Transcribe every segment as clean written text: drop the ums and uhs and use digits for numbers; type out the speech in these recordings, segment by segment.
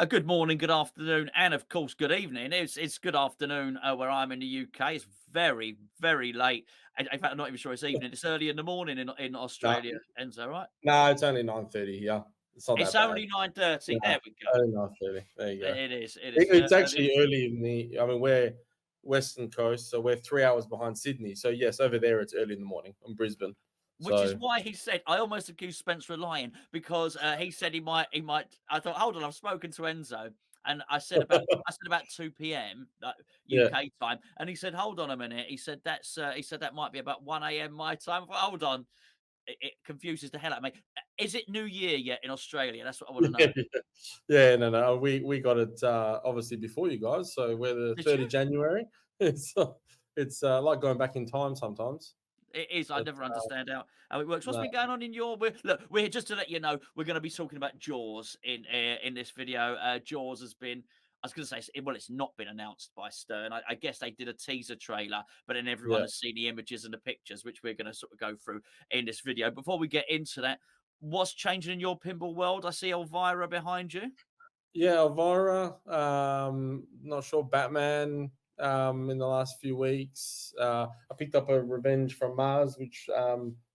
Good morning, good afternoon, and of course, good evening. It's good afternoon where I'm in the UK. It's very, very late. In fact, I'm not even sure it's evening. It's early in the morning in No, Australia. Enzo, right? no, it's only 9:30 here. It's not It's that bad. only 9:30. No, There we go. only 9:30. There you go. It is. It is It's early, actually early in the I mean, we're Western Coast, so we're 3 hours behind Sydney. So, yes, over there, it's early in the morning in Brisbane. which is So why he said I almost accused Spencer of lying because he said he might. I thought, hold on, I've spoken to Enzo, and I said about 2 p.m. yeah. UK time, and he said, hold on a minute. He said that might be about 1 a.m. my time. I thought, hold on. It confuses the hell out of me. Is it New Year yet in Australia? That's what I want to Yeah, know. yeah. Yeah, no. We got it, obviously before you guys, so we're the Did 3rd you? of January. It's like going back in time sometimes, It is. I but, never understand how it works. What's no. been going on in your? We're just to let you know. We're going to be talking about Jaws in this video. Jaws has been. I was going to say, well, it's not been announced by Stern. I guess they did a teaser trailer, but then everyone Yeah. has seen the images and the pictures, which we're going to sort of go through in this video. Before we get into that, what's changing in your pinball world? I see Elvira behind you. Yeah, Elvira, not sure, Batman, in the last few weeks. I picked up a Revenge from Mars, which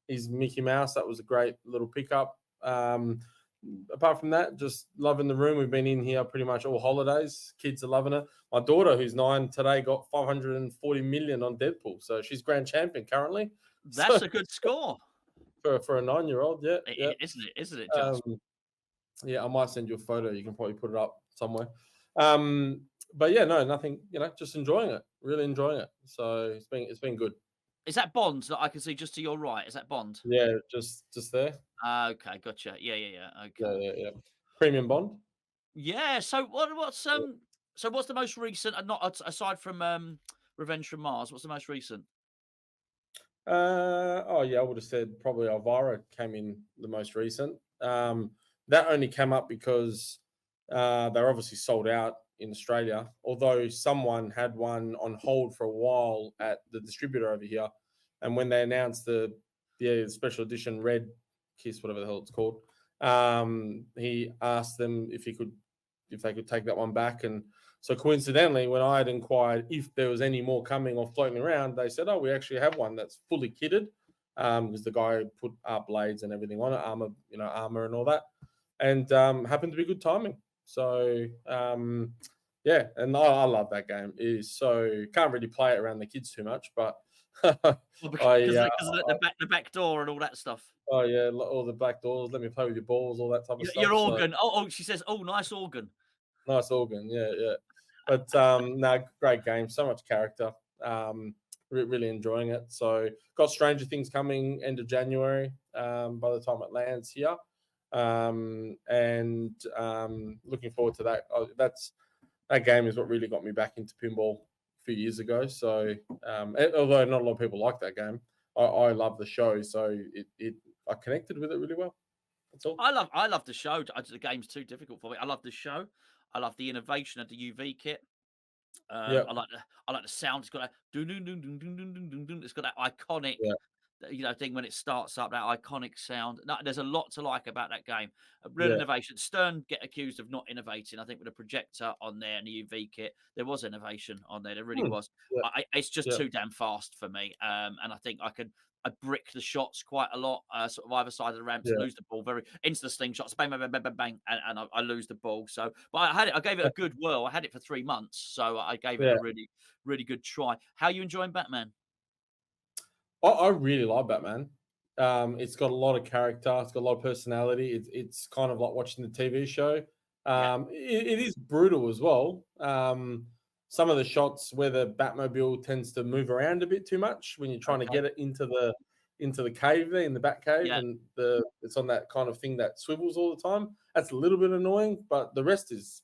is Mickey Mouse. That was a great little pickup. Apart from that, just loving the room. We've been in here pretty much all holidays. Kids are loving it. My daughter, who's 9 today, got 540 million on Deadpool. So she's grand champion currently. That's So a good score, for a 9-year-old, yeah, yeah. isn't it? Isn't it just? Um, yeah, I might send you a photo. You can probably put it up somewhere. But yeah, no, nothing. Just enjoying it. Really enjoying it. So it's been good. Is that Bond that I can see just to your right? Is that Bond? Yeah, just there. Okay, gotcha. Yeah, yeah, yeah. Yeah, Okay. yeah, yeah. Premium Bond. Yeah. So what's Yeah. so what's the most recent? And not aside from Revenge from Mars. What's the most recent? Oh yeah, I would have said probably Elvira came in the most recent. That only came up because they're obviously sold out in Australia. Although someone had one on hold for a while at the distributor over here, and when they announced the special edition Red Kiss, whatever the hell it's called, he asked them if they could take that one back. And so coincidentally, when I had inquired if there was any more coming or floating around, they said, "Oh, we actually have one that's fully kitted." Because the guy put blades and everything on it, armor and all that, and happened to be good timing. So yeah, and I love that game. It is so can't really play it around the kids too much, but Well, I, because of the back door and all that stuff. oh yeah, all the back doors. Let me play with your balls, all that type of Your stuff. So organ. Oh, she says, oh, nice organ. nice organ, yeah, yeah. But no, great game. So much character. Really enjoying it. So got Stranger Things coming end of January. By the time it lands here, and looking forward to that. That game is what really got me back into pinball a few years ago. So although not a lot of people like that game, I love the show. So I connected with it really well. That's all. I love the show. The game's too difficult for me. I love the show. I love the innovation of the UV kit. Yeah, I like the sound. It's got that dun dun dun dun dun dun dun dun dun. It's got that iconic, yeah, thing when it starts up. That iconic sound. No, there's a lot to like about that game. Real yeah, innovation. Stern get accused of not innovating. I think with the projector on there and the UV kit, there was innovation on there. There really hmm, was. yeah, It's just yeah, too damn fast for me. And I think I brick the shots quite a lot, sort of either side of the ramps, yeah. lose the ball very into the slingshots, bang, bang, bang, bang, bang, bang, and I lose the ball. So, but I gave it a good whirl. I had it for 3 months, so I gave it Yeah, a really, really good try. How you enjoying Batman? I really like Batman. It's got a lot of character. It's got a lot of personality. It's kind of like watching the TV show. Yeah. It is brutal as well. Some of the shots where the Batmobile tends to move around a bit too much when you're trying to Okay. get it into the cave there in the Bat cave, Yeah. and it's on that kind of thing that swivels all the time. That's a little bit annoying, but the rest is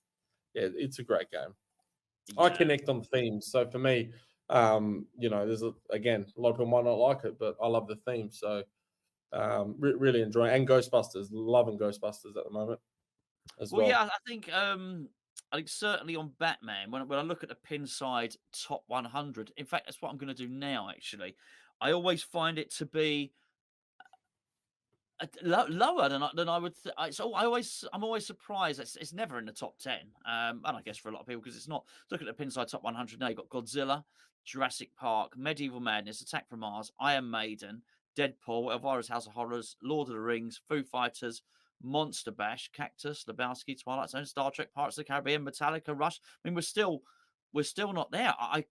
yeah, it's a great game. I Yeah. connect on themes. So for me, there's again a lot of people might not like it, but I love the theme. So really enjoying and Ghostbusters, loving Ghostbusters at the moment as Well, yeah, well. I think certainly on Batman, when I look at the pin side top 100, in fact, that's what I'm going to do now. Actually, I always find it to be Lower than I would. I'm always surprised. It's never in the top 10. And I guess for a lot of people because it's not. Look at the Pinside Top 100 now. You've got Godzilla, Jurassic Park, Medieval Madness, Attack from Mars, Iron Maiden, Deadpool, Elvira's House of Horrors, Lord of the Rings, Foo Fighters, Monster Bash, Cactus, Lebowski, Twilight Zone, Star Trek, Pirates of the Caribbean, Metallica, Rush. I mean, we're still not there. I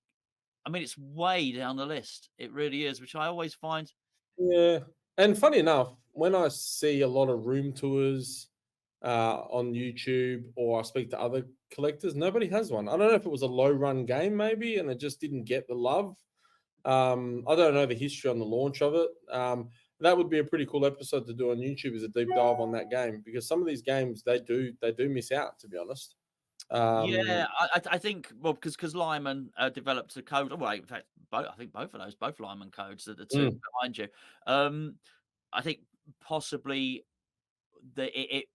mean, it's way down the list. It really is, which I always find. Yeah. And funny enough, when I see a lot of room tours on YouTube or I speak to other collectors, nobody has one. I don't know if it was a low run game, maybe, and it just didn't get the love. I don't know the history on the launch of it. That would be a pretty cool episode to do on YouTube, is a deep dive on that game, because some of these games they do miss out, to be honest. Yeah, I think because Lyman developed a code. Well, in fact, I think both Lyman codes are the two Mm, behind you. I think possibly it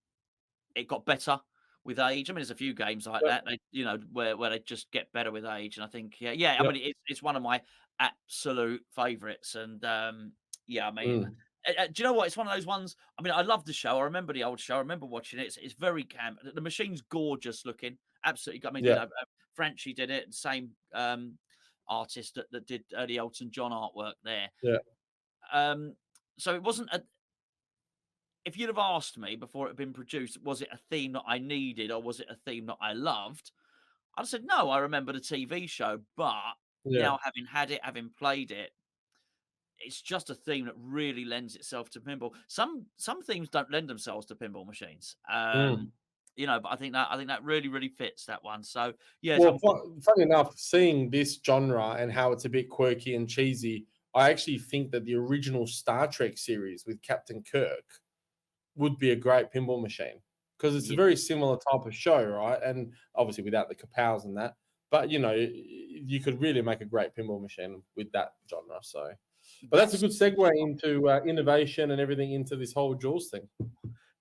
got better with age. I mean, there's a few games like yep, that, where they just get better with age. And I think, yeah. I yep, mean, it's one of my absolute favourites. And yeah, I mean, mm, do you know what? It's one of those ones. I mean, I love the show. I remember the old show. I remember watching it. It's very camp. The machine's gorgeous looking. Absolutely. I mean, yeah, Franchi did it. Same artist that did the Elton John artwork there. yeah. Um, so it wasn't a if you'd have asked me before it had been produced, was it a theme that I needed or was it a theme that I loved? I'd have said, no, I remember the TV show, but Yeah. now having had it, having played it, it's just a theme that really lends itself to pinball. Some themes don't lend themselves to pinball machines. Mm. But I think that really, really fits that one. So yes, Well, funny enough, seeing this genre and how it's a bit quirky and cheesy, I actually think that the original Star Trek series with Captain Kirk would be a great pinball machine, because it's a yeah, very similar type of show, right? And obviously without the kapows and that, but you could really make a great pinball machine with that genre. So, but that's a that's good segue into innovation and everything into this whole Jaws thing.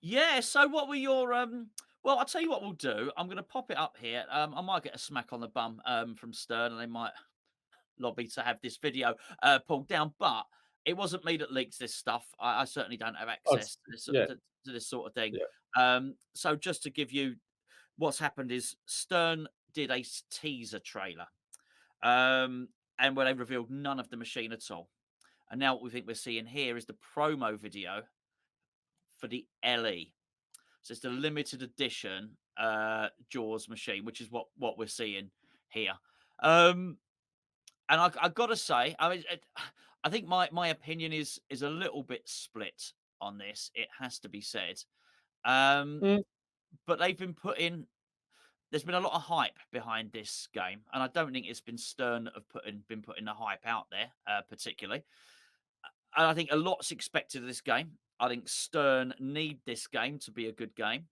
yeah. So what were your well, I'll tell you what we'll do. I'm gonna pop it up here. I might get a smack on the bum from Stern and they might lobby to have this video pulled down, but it wasn't me that leaked this stuff. I certainly don't have Oh, access to this, yeah, to this sort of thing. yeah. So just to give you what's happened is Stern did a teaser trailer, um, and where they revealed none of the machine at all. And now what we think we're seeing here is the promo video for the LE. So it's the limited edition Jaws machine, which is what we're seeing here. Um, and I got to say, I mean, I think my opinion is a little bit split on this. It has to be said, um, Mm, but they've been putting. There's been a lot of hype behind this game, and I don't think it's been Stern that have been putting the hype out there, particularly. And I think a lot's expected of this game. I think Stern need this game to be a good game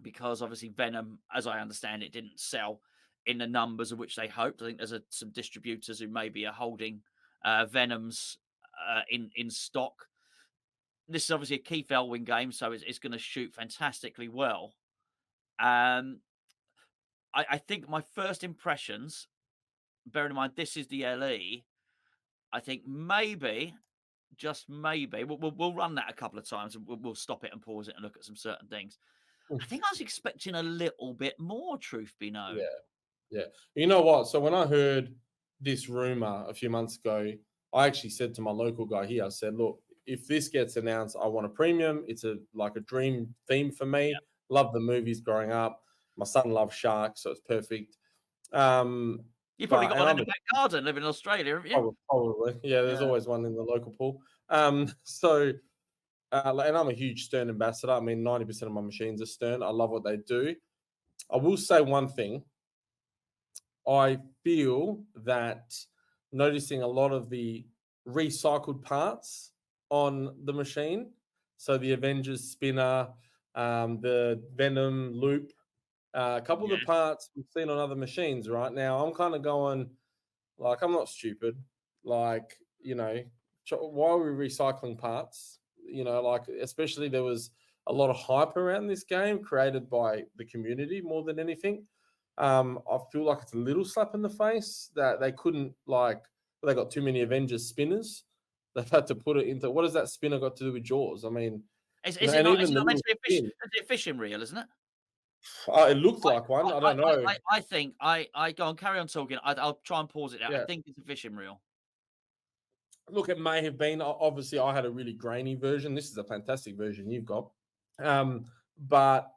because obviously Venom, as I understand it, didn't sell in the numbers of which they hoped. I think there's some distributors who maybe are holding Venoms in stock. This is obviously a Keith Elwin game, so it's going to shoot fantastically well. Um, I think my first impressions, bearing in mind this is the LE, I think maybe, just maybe, we'll run that a couple of times and we'll stop it and pause it and look at some certain things. mm, I think I was expecting a little bit more, truth be known. yeah. Yeah. You know what? So when I heard this rumor a few months ago, I actually said to my local guy here, I said, look, if this gets announced, I want a premium. It's like a dream theme for me. Love the movies growing up. My son loves sharks, so it's perfect. Um, You probably but got and one in I'm the a back garden living in Australia, haven't you? probably, yeah, there's Yeah. always one in the local pool. So and I'm a huge Stern ambassador. I mean, 90% of my machines are Stern. I love what they do. I will say one thing. I feel that noticing a lot of the recycled parts on the machine, so the Avengers spinner, the Venom loop, a couple of the Yes. parts we've seen on other machines. Right now, I'm kind of going like, I'm not stupid. Like, why are we recycling parts? Like, especially there was a lot of hype around this game created by the community more than anything. I feel like it's a little slap in the face that they couldn't they got too many Avengers spinners. They've had to put it into, what has that spinner got to do with Jaws? I mean, Is it And not? Is even it the not meant little to be a fish? fin, Is it a fishing reel? Isn't it? it looked like one. I don't know. I think I go on. Carry on talking. I'll try and pause it out. I Yeah. think it's a fishing reel. Look, it may have been. Obviously, I had a really grainy version. This is a fantastic version you've got. But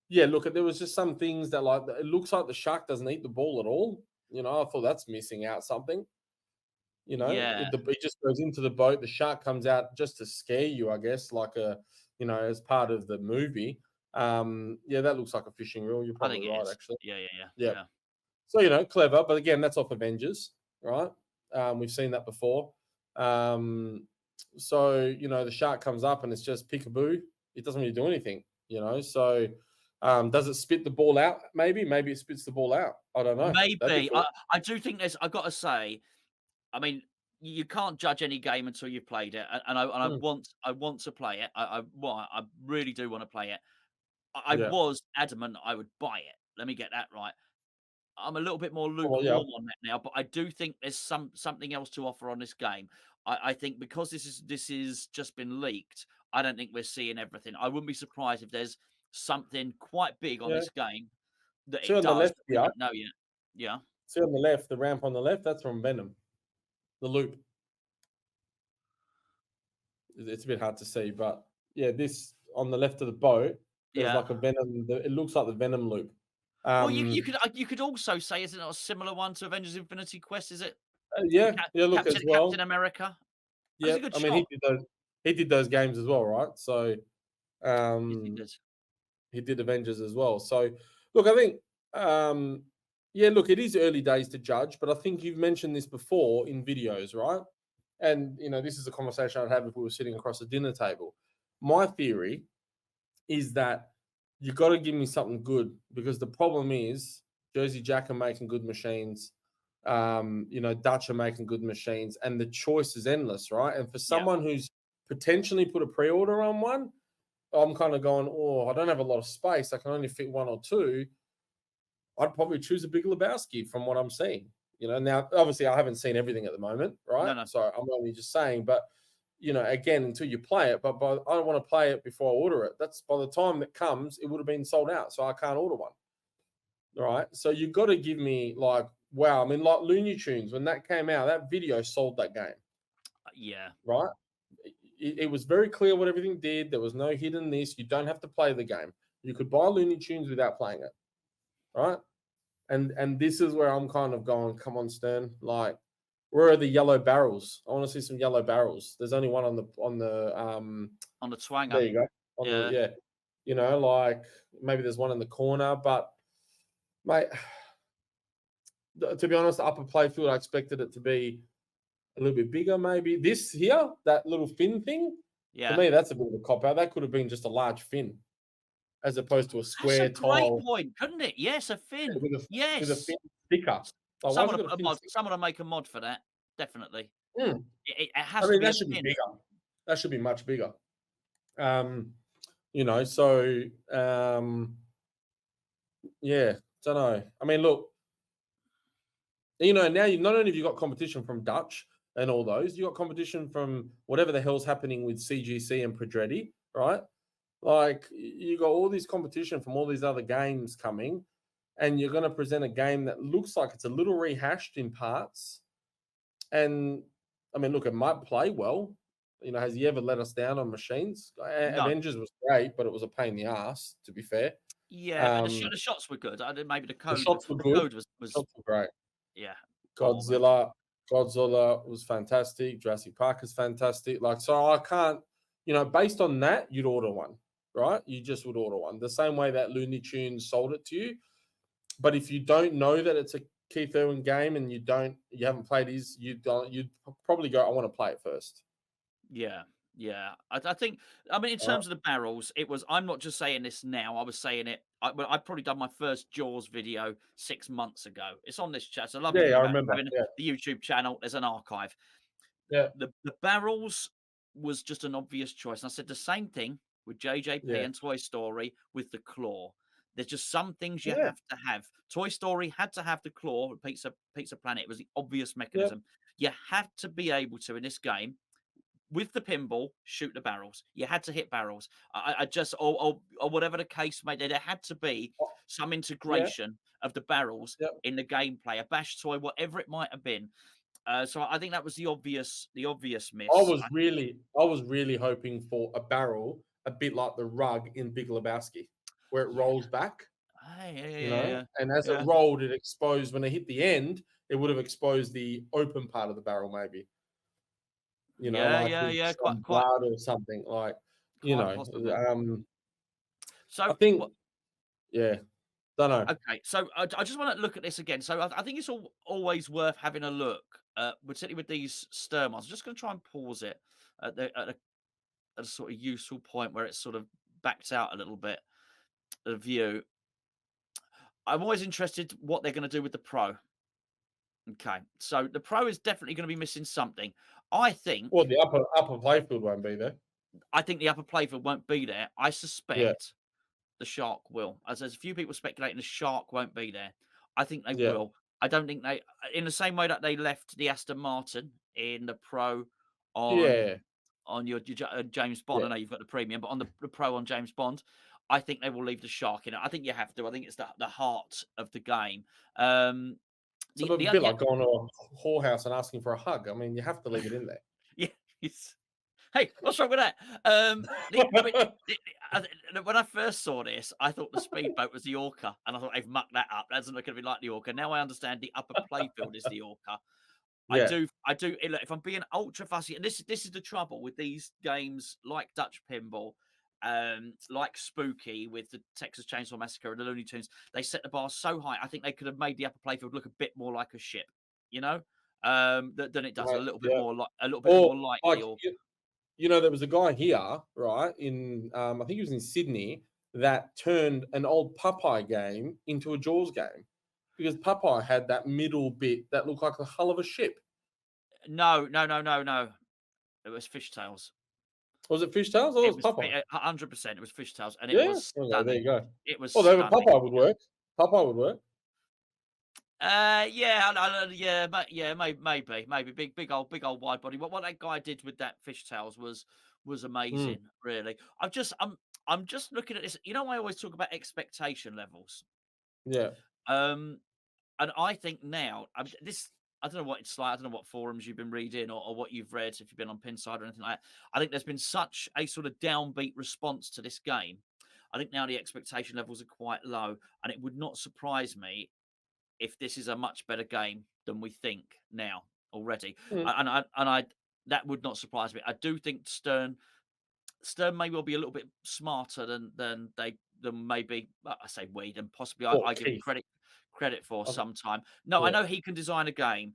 yeah, look, there was just some things that like it looks like the shark doesn't eat the ball at all. You know, I thought that's missing out something. You know, Yeah, it just goes into the boat. The shark comes out just to scare you, I guess, like as part of the movie. Yeah, that looks like a fishing reel. You're I think probably it right, is. actually. Yeah. Yeah. So clever, but again, that's off Avengers, right? We've seen that before. So the shark comes up and it's just peekaboo. It doesn't really do anything, So does it spit the ball out? Maybe it spits the ball out. I don't know. That'd be Maybe. cool. I do think there's. I got to say. I mean, you can't judge any game until you've played it, and Mm, I want to play it. I really do want to play it. I yeah. was adamant I would buy it. Let me get that right. I'm a little bit more Oh, well, yeah. lukewarm on that now, but I do think there's something else to offer on this game. I think because this is just been leaked, I don't think we're seeing everything. I wouldn't be surprised if there's something quite big on Yeah. this game that See it on the does left that we here. don't know yet. Yeah. See on the left, the ramp on the left. That's from Venom. The loop. It's a bit hard to see, but yeah, this on the left of the boat. There's Yeah. like a Venom. It looks like the Venom loop. Well, Um, you could also say, is it not a similar one to Avengers Infinity Quest? Is it yeah, yeah. Look as Captain well. America? That's Yeah, a good I mean he shot. did those. He did those games as well, right? So Yes, he um, does. he did Avengers as well. So look, I think yeah, look, it is early days to judge, but I think you've mentioned this before in videos, right? And this is a conversation I'd have if we were sitting across a dinner table. My theory is that you got to give me something good because the problem is Jersey Jack are making good machines. Dutch are making good machines, and the choice is endless, right? And for Yeah. someone who's potentially put a pre-order on one, I'm kind of going, oh, I don't have a lot of space. I can only fit one or two. I'd probably choose a Big Lebowski from what I'm seeing. Now obviously I haven't seen everything at the moment, right? No, no. So I'm only just saying, but again, until you play it, but I don't want to play it before I order it. That's by the time it comes, it would have been sold out, so I can't order one. All right. So you've got to give me like, wow. I mean, like Looney Tunes, when that came out, that video sold that game, Yeah. right? It was very clear what everything did. There was no hidden this. You don't have to play the game. You could buy Looney Tunes without playing it, right? And this is where I'm kind of going, come on, Stern. Like, where are the yellow barrels? I want to see some yellow barrels. There's only one on the On the twanger. there you go. On the Yeah. yeah. Like maybe there's one in the corner, but mate, to be honest, the upper playfield, I expected it to be a little bit bigger, maybe. This here, that little fin thing, to Yeah. me, that's a bit of a cop out. That could have been just a large fin as opposed to a That's a square great tile point, couldn't it? Yes, a fin. with a Yes. fin sticker. Like, why's Someone it to got a put a fin mod. sticker? Someone to make a mod for that. Definitely. Mm. It I has to mean, be a that should be fin. bigger. That should be much bigger. So yeah, don't know. I mean, look, now you not only have you got competition from Dutch and all those, you got competition from whatever the hell's happening with CGC and Pedretti, right? Like you got all this competition from all these other games coming, and you're going to present a game that looks like it's a little rehashed in parts. And I mean, look, it might play well. Has he ever let us down on machines? No. Avengers was great, but it was a pain in the ass, to be fair. Yeah, but Um, the shots were good. I did maybe the the code. shots were The good. code The was shots were great. yeah. Oh man. Godzilla was fantastic. Jurassic Park is fantastic. Like, so I can't, based on that, you'd order one, right? You just would order one. The same way that Looney Tunes sold it to you. But if you don't know that it's a Keith Elwin game and you haven't played his, you'd probably go, I want to play it first. Yeah, yeah. I think. I mean, in All right. terms of the barrels, it was. I'm not just saying this now. I was saying it. I probably done my first Jaws video 6 months ago. It's on this chat. It's a lovely Yeah, thing I about remember. having Yeah, the YouTube channel. There's an archive. yeah, The barrels was just an obvious choice. And I said the same thing with JJP yeah, and Toy Story with the claw. There's just some things you yeah, have to have. Toy Story had to have the claw. Pizza Planet, it was the obvious yeah, mechanism. You have to be able to in this game with the pinball, shoot the barrels. You had to hit barrels. I just or whatever the case may be, there had to be Oh, some yeah, integration of the barrels yep. in the gameplay, a bash toy, whatever it might have been. So I think that was the obvious miss. I was really hoping for a barrel, a bit like the rug in Big Lebowski, where it Yeah. rolls back, Hey, yeah, you yeah, know, yeah, and as it yeah. rolled, it exposed when it hit the end, it would have exposed the open part of the barrel, maybe, you know, Yeah, like yeah, with yeah, some blood or something, like, you quite know, possibly. I So think, what? yeah, don't know. Okay, so I just want to look at this again. So I think it's always worth having a look, particularly with these Sturm ones. I'm just going to try and pause it at a sort of useful point where it's sort of backed out a little bit. The view. I'm always interested what they're going to do with the Pro. Okay, so the Pro is definitely going to be missing something. I think Well, the upper playfield won't be there. I think the upper playfield won't be there. I Yeah, suspect the Shark will. As there's a few people speculating the Shark won't be there. I think they yeah, will. I don't think they, in the same way that they left the Aston Martin in the Pro on yeah, James Bond. yeah. I know you've got the premium, but on the Pro on James Bond, I think they will leave the Shark in it. I think you have to. I think it's the heart of the game. Um, It's a the bit other, like going to a whorehouse and asking for a hug. I mean, you have to leave it in there. yeah, it's, hey, what's wrong with that? I mean, when I first saw this, I thought the speedboat was the Orca, and I thought they've mucked that up. That's not going to be like the Orca. Now I understand the upper playfield is the Orca. Yeah, I do. Look, if I'm being ultra fussy, and this is the trouble with these games like Dutch Pinball, like Spooky with the Texas Chainsaw Massacre and the Looney Tunes, they set the bar so high. I think they could have made the upper playfield look a bit more like a ship, you know, than it does. right, A little bit yeah. more like Or the like Orca. there was a guy here, right, in I think he was in Sydney, that turned an old Popeye game into a Jaws game because Popeye had that middle bit that looked like the hull of a ship. No, no, no, no, no. It was Fishtails. Was it Fishtails or It was was it Popeye? 100%. It was Fishtails, and it Yeah. was Okay, there stunning. you go. It was Well, then stunning. Popeye would work. Popeye would work. Yeah, yeah, maybe big old wide body. What that guy did with that Fishtails was Mm, amazing. Really, I'm just looking at this. You know, I always talk about expectation levels. yeah. Um, and I think now this. I don't know what it's like. I don't know what forums you've been reading or what you've read, if you've been on Pinside or anything like that. I think there's been such a sort of downbeat response to this game. I think now the expectation levels are quite low, and it would not surprise me if this is a much better game than we think now already. Mm, And I that would not surprise me. I do think Stern may well be a little bit smarter than maybe I say we than possibly or I give him Keith. credit for I th- sometime. No, I Yeah. know he can design a game,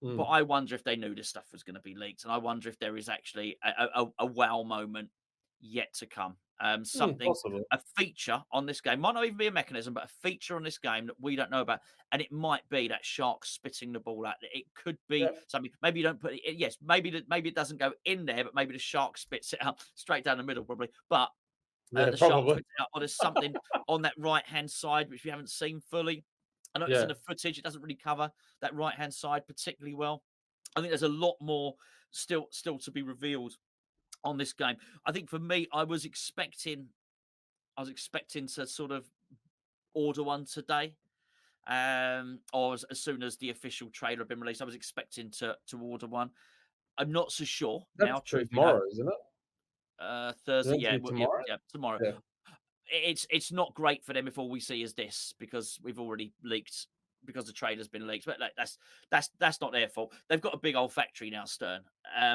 but Mm, I wonder if they knew this stuff was going to be leaked, and I wonder if there is actually a wow moment yet to come. Something, possibly. a feature on this game might not even be a mechanism, but a feature on this game that we don't know about, and it might be that shark spitting the ball out. It could be Yeah. something. Maybe you don't put it. Yes, maybe it doesn't go in there, but maybe the shark spits it out straight down the middle, probably. But Yeah. the shark Probably. spits it out, or there's something on that right hand side which we haven't seen fully. I know it's in Yeah. the footage; it doesn't really cover that right hand side particularly well. I think there's a lot more still to be revealed on this game. I think for me, I was expecting to sort of order one today, or as soon as the official trailer had been released. I was expecting to order one. I'm not so sure now. That's Truth be known, tomorrow, isn't it? It's Thursday, meant to yeah, be tomorrow. yeah, tomorrow. Yeah. It's not great for them if all we see is this because we've already leaked because the trailer's been leaked. But like, that's not their fault. They've got a big old factory now, Stern.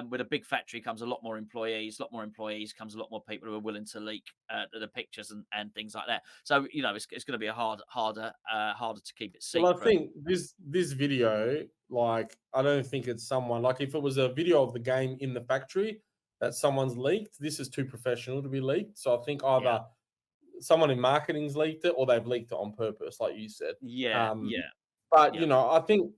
With a big factory comes a lot more employees. A lot more employees comes a lot more people who are willing to leak the pictures and things like that. So you know, it's going to be harder to keep it Well, I secret. think this video, like, I don't think it's someone like if it was a video of the game in the factory that someone's leaked, this is too professional to be leaked. So I think Yeah, either someone in marketing's leaked it or they've leaked it on purpose, like you said. yeah, Um, yeah, but yeah, I think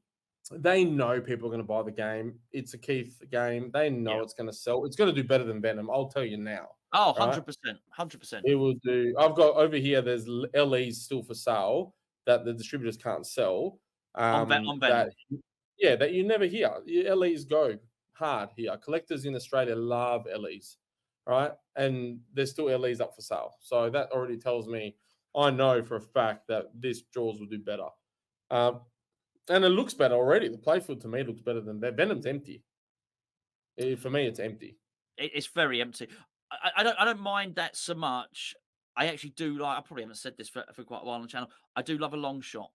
they know people are going to buy the game. It's a Keith game. They know yeah. it's going to sell. It's going to do better than Venom. I'll tell you now. Oh, Right? 100%, 100%. It will do. I've got over here. There's LEs still for sale that the distributors can't sell. On That Venom. that you never hear. Your LEs go hard here. Collectors in Australia love LEs, right? And there's still LEs up for sale. So that already tells me, I know for a fact that this Jaws will do better. And it looks better already. The playfield to me looks better than that. Venom's empty. For me, it's empty. It's very empty. I don't mind that so much. I actually do like. I probably haven't said this for quite a while on the channel. I do love a long shot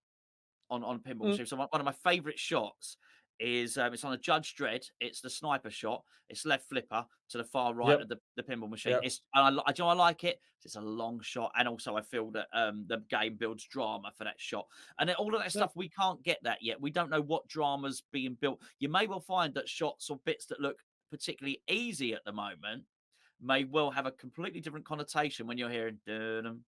on pinball Mm, machine. So one of my favourite shots is it's on a Judge Dredd. It's the sniper shot. It's left flipper to the far right yep, of the pinball machine. yep, It's and I, do you know, I like it. It's a long shot, and also I feel that the game builds drama for that shot. And then all of that yep. stuff, we can't get that yet. We don't know what drama's being built. You may well find that shots or bits that look particularly easy at the moment may well have a completely different connotation when you're hearing dum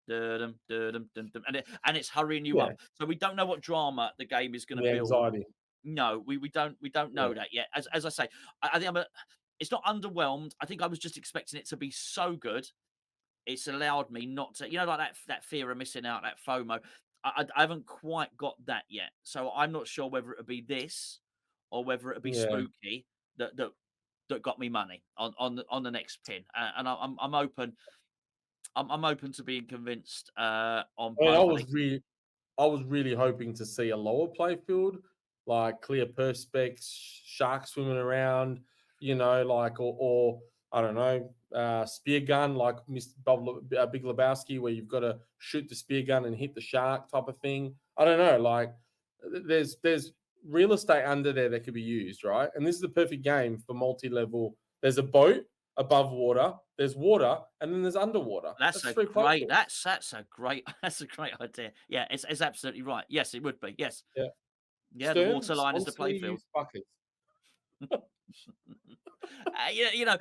dum dum dum dum, and it's hurrying you Yeah, up. So we don't know what drama the game is going to the build. anxiety. No, we don't Yeah, know that yet. As I say, I think it's not underwhelmed. I think I was just expecting it to be so good. It's allowed me not to, like that fear of missing out, that FOMO. I haven't quite got that yet, so I'm not sure whether it'll be this or whether it'll be yeah. spooky that got me money on the next pin. And I'm open. I'm open to being convinced on I mean, both. I think I was really hoping to see a lower playfield, like clear perspex, sharks swimming around, like or I don't know, spear gun like Mr. Big Lebowski, where you've got to shoot the spear gun and hit the shark type of thing. I don't know, like there's real estate under there that could be used, right? And this is the perfect game for multi-level. There's a boat above water, there's water, and then there's underwater. that's That's a three great. playfields. That's a great. That's a great idea. Yeah, it's absolutely right. Yes, it would be. Yes, Yeah. yeah. The Stern, water line is the sponsor playfield. these buckets. Yeah,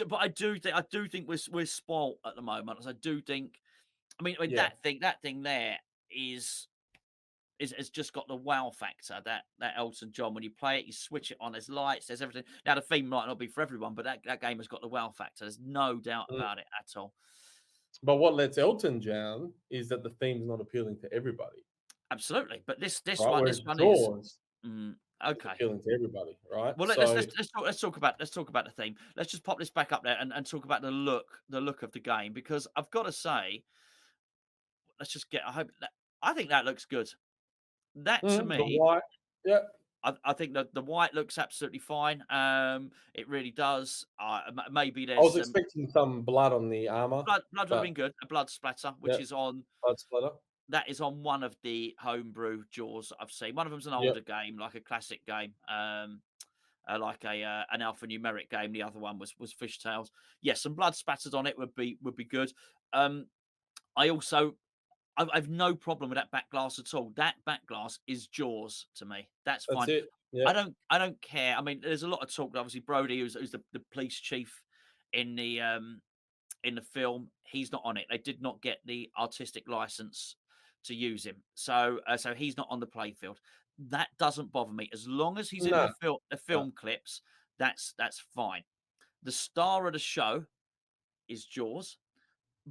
but I do think we're spoilt at the moment. As I do think. I mean Yeah, that thing there is has just got the wow factor that Elton John. When you play it, you switch it on. There's lights. There's everything. Now the theme might not be for everyone, but that game has got the wow factor. There's no doubt mm. about it at all. But what lets Elton down is that the theme's not appealing to everybody, Absolutely. But this right? one Whereas this one is. Jaws Mm, is okay. appealing to everybody, right? Well, So let's talk about the theme. Let's just pop this back up there and talk about the look of the game, because I've got to say, let's just get. I think that looks good. That to the me, white, yeah, I think that the white looks absolutely fine. It really does. Maybe I there's was some expecting some blood on the armor, blood would have but been good. A blood splatter, yeah, which is on blood splatter. that is on one of the homebrew Jaws I've seen. One of them's an Yep, older game, like a classic game. Like an alphanumeric game. The other one was Fishtails. Yes, some blood spattered on it would be good. Um, I also I've no problem with that back glass at all. That back glass is Jaws to me. That's that's fine. it. Yeah, I don't care. I mean, there's a lot of talk. Obviously, Brody, who's the police chief in the film, he's not on it. They did not get the artistic license to use him, so he's not on the playfield. That doesn't bother me as long as he's in no, the no, film clips. That's fine. The star of the show is Jaws,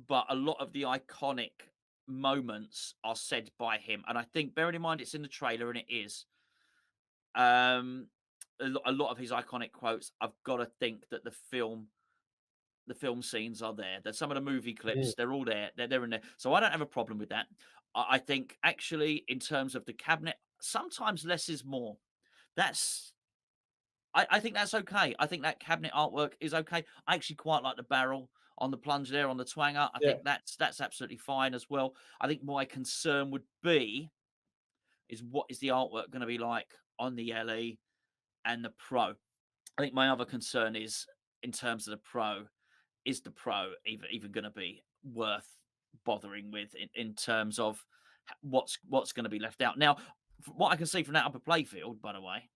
but a lot of the iconic moments are said by him, and I think, bearing in mind it's in the trailer, and it is. Um, a lot of his iconic quotes. I've got to think that the film scenes are there. There's some of the movie mm, clips. They're all there. They're in there. So I don't have a problem with that. I think actually, in terms of the cabinet, sometimes less is more. That's I think that's okay. I think that cabinet artwork is okay. I actually quite like the barrel on the plunger there on the twanger. I yeah, think that's absolutely fine as well. I think my concern would be is what is the artwork going to be like on the LE and the Pro. I think my other concern is, in terms of the Pro, is the Pro even going to be worth bothering with in terms of what's going to be left out. Now, from what I can see from that upper playfield, by the way,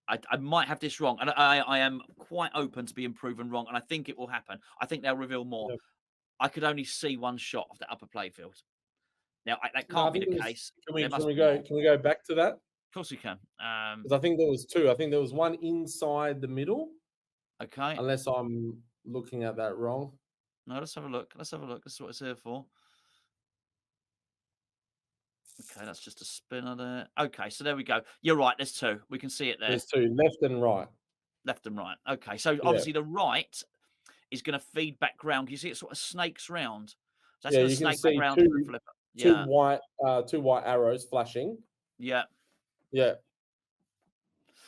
I might have this wrong, and I am quite open to being proven wrong, and I think it will happen. I think they'll reveal more. yeah. I could only see one shot of the upper playfield. Now, that No, I can't be think the there was. case. Can There we can must we be go more. can we go back to that? Of course, you can. Because I think there was two. I think there was one inside the middle, Okay. unless I'm looking at that wrong. No, let's have a look. Let's have a look. This is what it's here for. Okay, that's just a spinner there. Okay, so there we go. You're right. There's two. We can see it there. There's two, left and right. left and right. Okay, so Yeah, obviously the right is going to feed back round. You see it sort of snakes round. So that's yeah. going to You can snake back see round to the flipper. Yeah, two white arrows flashing. yeah, Yeah,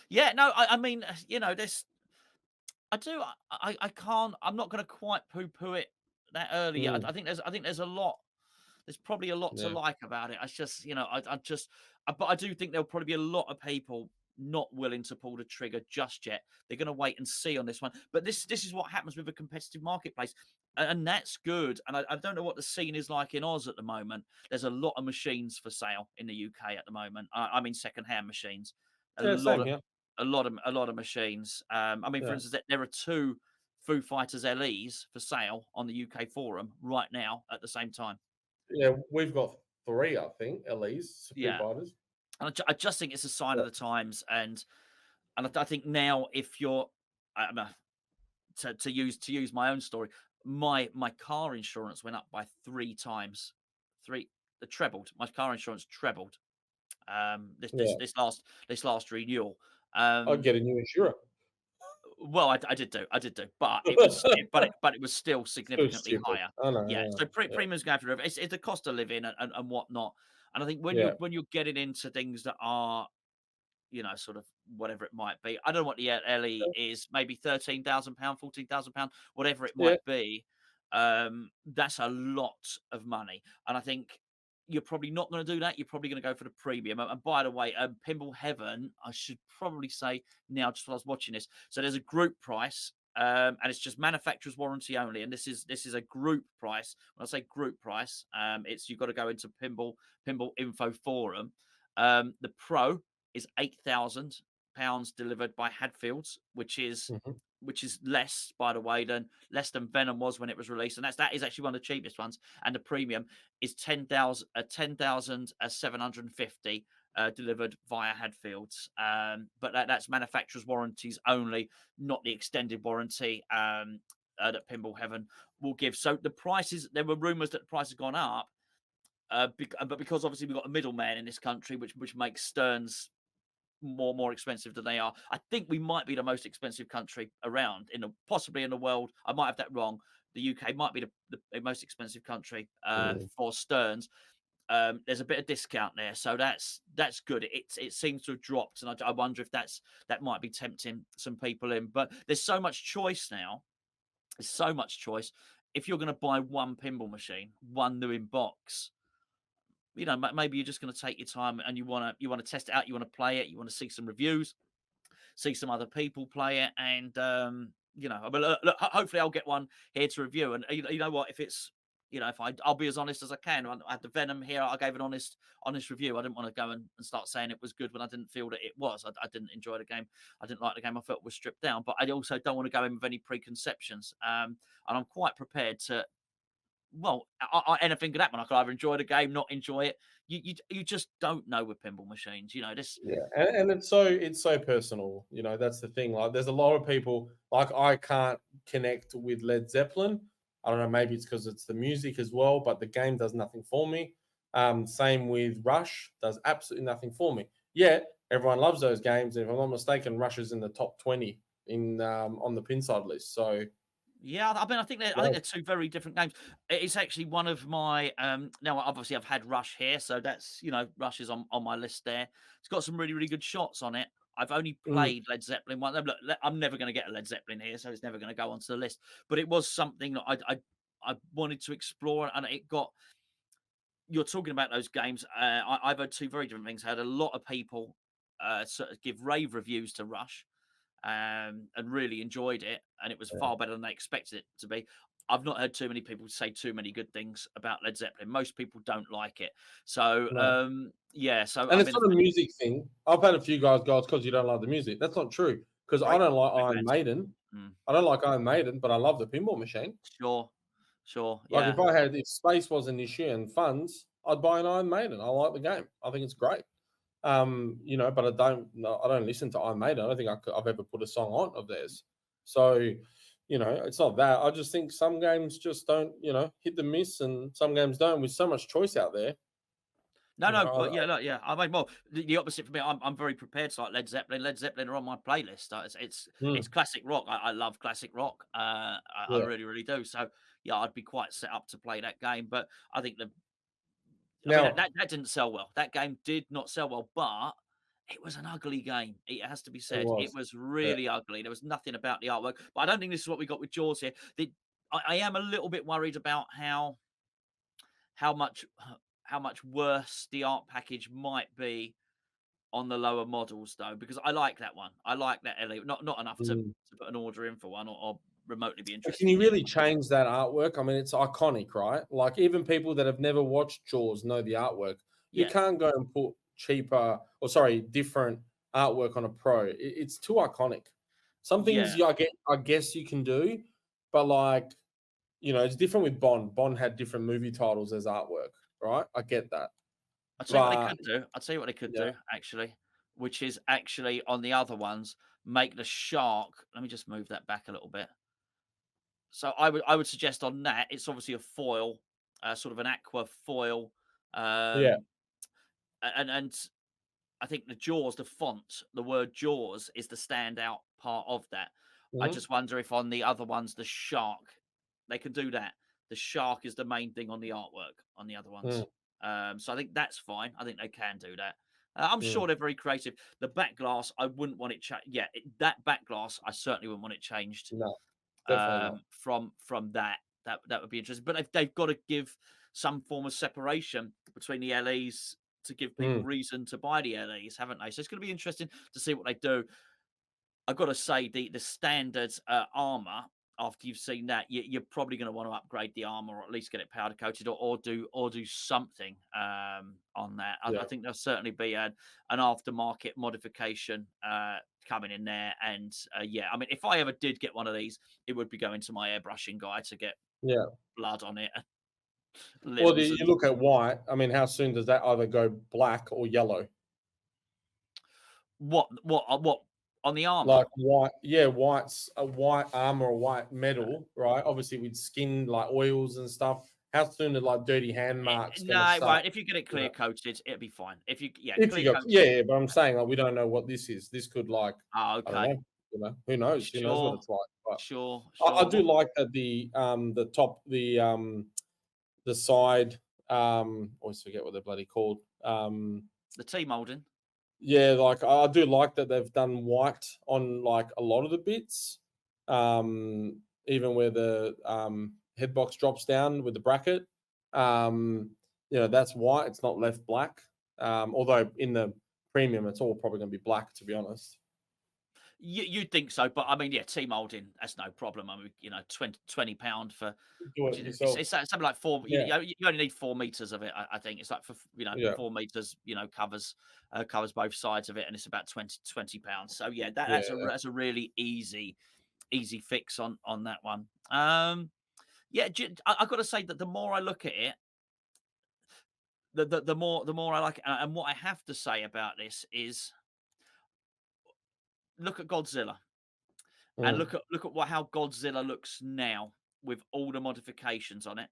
yeah. No, I mean, this. I do. I can't. I'm not going to quite poo-poo it that early yet. mm, I think there's a lot. There's probably a lot to yeah, like about it. It's just, but I do think there'll probably be a lot of people not willing to pull the trigger just yet. They're going to wait and see on this one. But this is what happens with a competitive marketplace, and that's good. And I don't know what the scene is like in Oz at the moment. There's a lot of machines for sale in the UK at the moment. I mean, second-hand machines. A yeah. lot Same of here. a lot of machines. I mean, for Yeah, instance, there are two Foo Fighters LEs for sale on the UK forum right now at the same time. yeah. We've got three, I think, at least Foo Yeah, Fighters. and I just think it's a sign Yeah. of the times, and I think now if you're to use my own story, my car insurance went up by 3 times, trebled. My car insurance trebled. Yeah. This last renewal. I'd Um, get a new insurer. well, I did do, but it was but it was still Still significantly stupid. higher. I know. Yeah, I know. so Yeah. premiums going through the roof. It's the cost of living and whatnot. And I think Yeah. when you're getting into things that are, sort of whatever it might be. I don't know what the LE is, maybe £13,000, £14,000, whatever it Yeah. might be. That's a lot of money. And I think you're probably not going to do that. You're probably going to go for the premium. And by the way, Pinball Heaven, I should probably say now, just while I was watching this. So there's a group price. And it's just manufacturer's warranty only, and this is a group price. When I say group price, it's you've got to go into Pinball Info Forum. The Pro is £8,000 delivered by Hadfields, Mhm. which is less, by the way, than less than Venom was when it was released, and that is actually one of the cheapest ones. And the premium is 10,750 delivered via Hadfields. But that's manufacturer's warranties only, not the extended warranty that Pinball Heaven will give. So the prices, there were rumours that the price has gone up. But because obviously we've got a middleman in this country, which makes Stearns more expensive than they are. I think we might be the most expensive country around possibly in the world. I might have that wrong. The UK might be the most expensive country Mm. for Stearns. There's a bit of discount there, so that's good. It seems to have dropped, and I wonder if that might be tempting some people in. But there's so much choice now. There's so much choice. If you're going to buy one pinball machine, one new in box, maybe you're just going to take your time and you want to test it out. You want to play it. You want to see some reviews, see some other people play it, and but look, hopefully I'll get one here to review. And you know what, if it's if I'll be as honest as I can. I had the Venom here. I gave an honest review. I didn't want to go and start saying it was good when I didn't feel that it was. I didn't enjoy the game. I didn't like the game. I felt it was stripped down. But I also don't want to go in with any preconceptions. And I'm quite prepared to. Well, anything could happen. I could either enjoy the game, not enjoy it. You just don't know with pinball machines. This. Yeah, and it's so personal. That's the thing. Like, there's a lot of people. Like, I can't connect with Led Zeppelin. I don't know. Maybe it's because it's the music as well, but the game does nothing for me. Same with Rush. Does absolutely nothing for me. Yet everyone loves those games, and if I'm not mistaken, Rush is in the top 20 in on the Pinside list. So Yeah, I mean, I yeah. think they're two very different games. It's actually one of my now. Obviously, I've had Rush here, so that's Rush is on my list there. It's got some really good shots on it. I've only Mm, played Led Zeppelin one. Look, I'm never going to get a Led Zeppelin here, so it's never going to go onto the list. But it was something that I wanted to explore, and it got. You're talking about those games. I've heard two very different things. I had a lot of people sort of give rave reviews to Rush and really enjoyed it, and it was yeah. far better than they expected it to be. I've not heard too many people say too many good things about Led Zeppelin. Most people don't like it. So, No. yeah. So, And I it's mean, not a music thing. I've had a few guys go, it's because you don't like the music. That's not true. Because I great, don't like great Iron bands. Maiden. Mm, I don't like Iron Maiden, but I love the pinball machine. sure, sure. Like, Yeah. if space was an issue and funds, I'd buy an Iron Maiden. I like the game. I think it's great. But I don't listen to Iron Maiden. I don't think I've ever put a song on of theirs. So, it's not that. I just think some games just don't, hit the miss, and some games don't. With so much choice out there. No, You know, no, but yeah, look, yeah. I mean, well, the opposite for me. I'm very prepared. So like Led Zeppelin. Led Zeppelin are on my playlist. It's mm, classic rock. I love classic rock. I yeah. really, really do. So yeah, I'd be quite set up to play that game. But I think I mean Now that didn't sell well. That game did not sell well, but it was an ugly game. It has to be it said. It was. was Yeah. really ugly. There was nothing about the artwork. But I don't think this is what we got with Jaws here. I am a little bit worried about how much how much worse the art package might be on the lower models though, because I like that one. I like that LE, not enough Mm. to put an order in for one or remotely be But can interested in you getting really one. change that artwork? I mean, it's iconic, right? Like even people that have never watched Jaws know the artwork. You Yeah, can't go and put cheaper or sorry, different artwork on a pro. It's too iconic. Some things yeah. I guess you can do, but like it's different with Bond. Bond had different movie titles as artwork, right? I get that, I'll tell you what they but could do. I'll tell you what they could yeah, do actually, which is actually on the other ones make the shark. Let me just move that back a little bit. So I would suggest on that it's obviously a foil, sort of an aqua foil, yeah, um, and I think the Jaws, the font, the word Jaws is the standout part of that. I mhm, just wonder if on the other ones, the shark, they can do that. The shark is the main thing on the artwork on the other mm, ones. So I think that's fine. I think they can do that. I'm mm. sure they're very creative. The back glass, I wouldn't want it. Yeah, that back glass, I certainly wouldn't want it changed No, definitely not. from that. That would be interesting. But they've got to give some form of separation between the LEs to give people Mm, reason to buy the LEs, haven't they? So it's going to be interesting to see what they do. I've got to say the standard armor. After you've seen that, you're probably going to want to upgrade the armor, or at least get it powder coated, or do something on that. I yeah, think there'll certainly be an aftermarket modification coming in there. And yeah, I mean, if I ever did get one of these, it would be going to my airbrushing guy to get yeah. blood on it, Well, limbs, you and look at white. I mean, how soon does that either go black or yellow? what on the armor. Like white, yeah, white's a white armor or white metal, right? Obviously, with skin like oils and stuff. How soon are like dirty hand marks going to No, it start? won't. If you get it You clear know, coated, it'll be fine. If you yeah, if you clear go, yeah, coated. yeah, but I'm saying like we don't know what this is. This could like Oh, I don't okay. know. Who knows? Who knows what Sure, it's like? But sure, I sure. do Well, like that the top the side always forget what they're bloody called. the T molding. Yeah, like I do like that they've done white on like a lot of the bits. Even where the head box drops down with the bracket. That's white, it's not left black. Although in the premium it's all probably gonna be black to be honest. You'd think so, but I mean, yeah, T molding, that's no problem. I mean, 20 £20 for Do what it is it? yourself. It's something like four. Yeah, You only need 4 meters of it. I think it's like for yeah, 4 meters. Covers both sides of it, and it's about £20. So yeah, yeah, that's a really easy fix on that one. Yeah, I've got to say that the more I look at it, the more I like it. And what I have to say about this is look at Godzilla and mm, look at how Godzilla looks now with all the modifications on it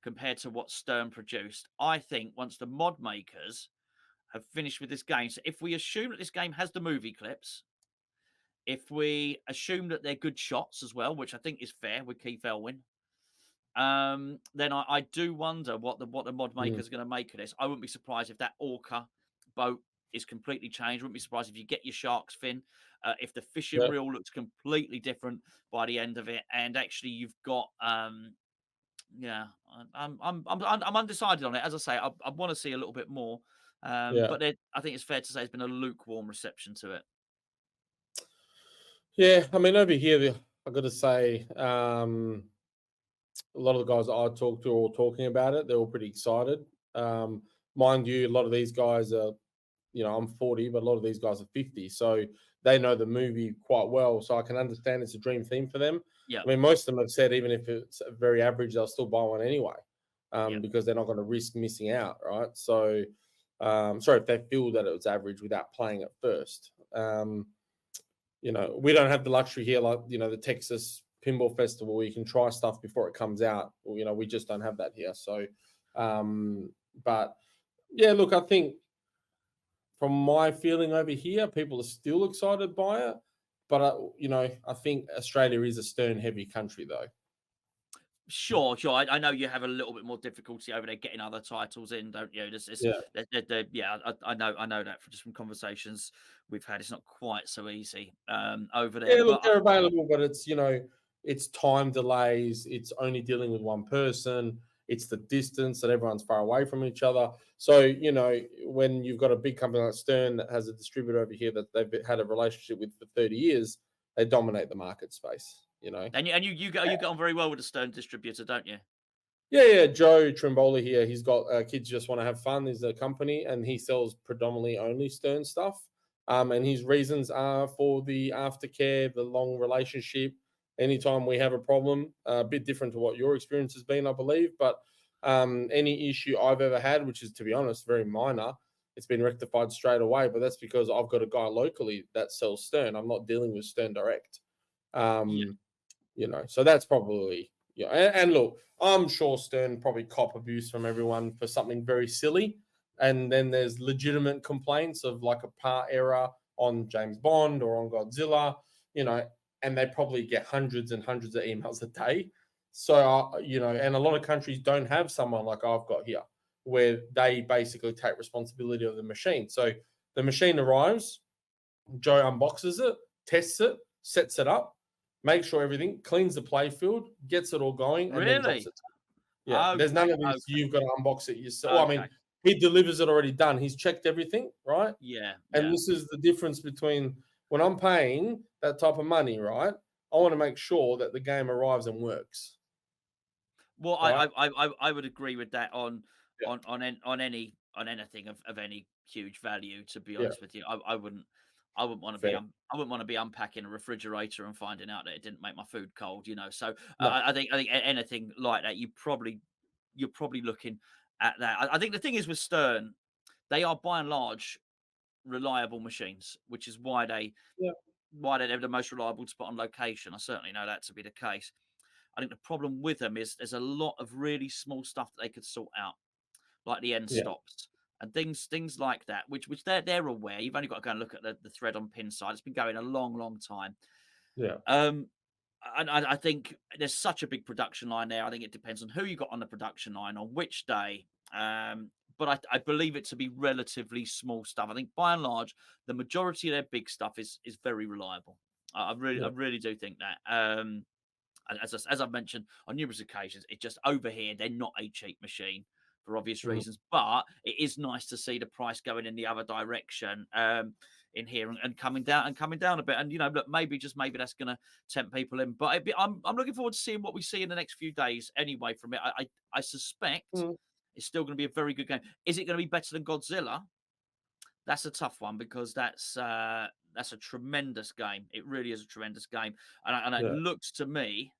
compared to what Stern produced. I think once the mod makers have finished with this game, so if we assume that this game has the movie clips, if we assume that they're good shots as well, which I think is fair with Keith Elwin, then I do wonder what the mod mm, makers are going to make of this. I wouldn't be surprised if that Orca boat is completely changed. Wouldn't be surprised if you get your shark's fin, if the fishing yeah, reel looks completely different by the end of it, and actually you've got yeah, I'm undecided on it. As I say, I want to see a little bit more, yeah. but I think it's fair to say it's been a lukewarm reception to it. Yeah, I mean over here I gotta say, a lot of the guys that I talked to are all talking about it. They're all pretty excited. Um, Mind you, a lot of these guys are, I'm 40, but a lot of these guys are 50. So they know the movie quite well. So I can understand it's a dream theme for them. Yeah, I mean, most of them have said even if it's very average, they'll still buy one anyway, yeah, because they're not going to risk missing out, right? So, sorry if they feel that it was average without playing it first. We don't have the luxury here, like the Texas Pinball Festival, where you can try stuff before it comes out. We just don't have that here. So, but Yeah, look, I think from my feeling over here, people are still excited by it. But, I think Australia is a stern-heavy country, though. Sure, sure. I know you have a little bit more difficulty over there getting other titles in, don't you? Yeah. Yeah, I know that just from conversations we've had. It's not quite so easy over there, Yeah, look, but they're available, but it's time delays. It's only dealing with one person. It's the distance that everyone's far away from each other. So, when you've got a big company like Stern that has a distributor over here that they've had a relationship with for 30 years, they dominate the market space. you get on very well with the Stone distributor, don't you? Yeah. Joe Trimbola here. He's got Kids Just Want to Have Fun is a company, and he sells predominantly only Stern stuff. And his reasons are for the aftercare, the long relationship. Anytime we have a problem, a bit different to what your experience has been, I believe. But any issue I've ever had, which is, to be honest, very minor, it's been rectified straight away. But that's because I've got a guy locally that sells Stern. I'm not dealing with Stern direct. Yeah. So that's probably, yeah. And look, I'm sure Stern probably cop abuse from everyone for something very silly, and then there's legitimate complaints of like a part error on James Bond or on Godzilla, and they probably get hundreds and hundreds of emails a day. So and a lot of countries don't have someone like I've got here, where they basically take responsibility of the machine. So the machine arrives, Joe unboxes it, tests it, sets it up, makes sure everything, cleans the playfield, gets it all going, and then drops Really? it. Yeah, there's none of this. Okay. You've got to unbox it yourself. Well, I Okay. mean, he delivers it already done. He's checked everything, right? Yeah. And Yeah. this is the difference between when I'm paying that type of money, right? I want to make sure that the game arrives and works, Well, right? I would agree with that on Yeah, on anything of any huge value. To be yeah, honest with you, I wouldn't want to be fair. I wouldn't want to be unpacking a refrigerator and finding out that it didn't make my food cold. So No, I think anything like that, you're probably looking at that. I think the thing is with Stern, they are by and large reliable machines, which is yeah, why they're the most reliable to put on location. I certainly know that to be the case. I think the problem with them is there's a lot of really small stuff that they could sort out, like the end yeah, stops and things like that, which they're aware. You've only got to go and look at the thread on pin side. It's been going a long, long time. yeah, Um, and I think there's such a big production line there. I think it depends on who you got on the production line on which day. But I believe it to be relatively small stuff. I think by and large, the majority of their big stuff is very reliable. I yeah, really do think that. And as I've mentioned on numerous occasions, it just over here, they're not a cheap machine for obvious mhm, reasons, but it is nice to see the price going in the other direction in here and coming down a bit. And look, maybe that's going to tempt people in. But I'm looking forward to seeing what we see in the next few days. Anyway, from it, I suspect mhm. it's still going to be a very good game. Is it going to be better than Godzilla? That's a tough one because that's a tremendous game. It really is a tremendous game, and Yeah, it looks to me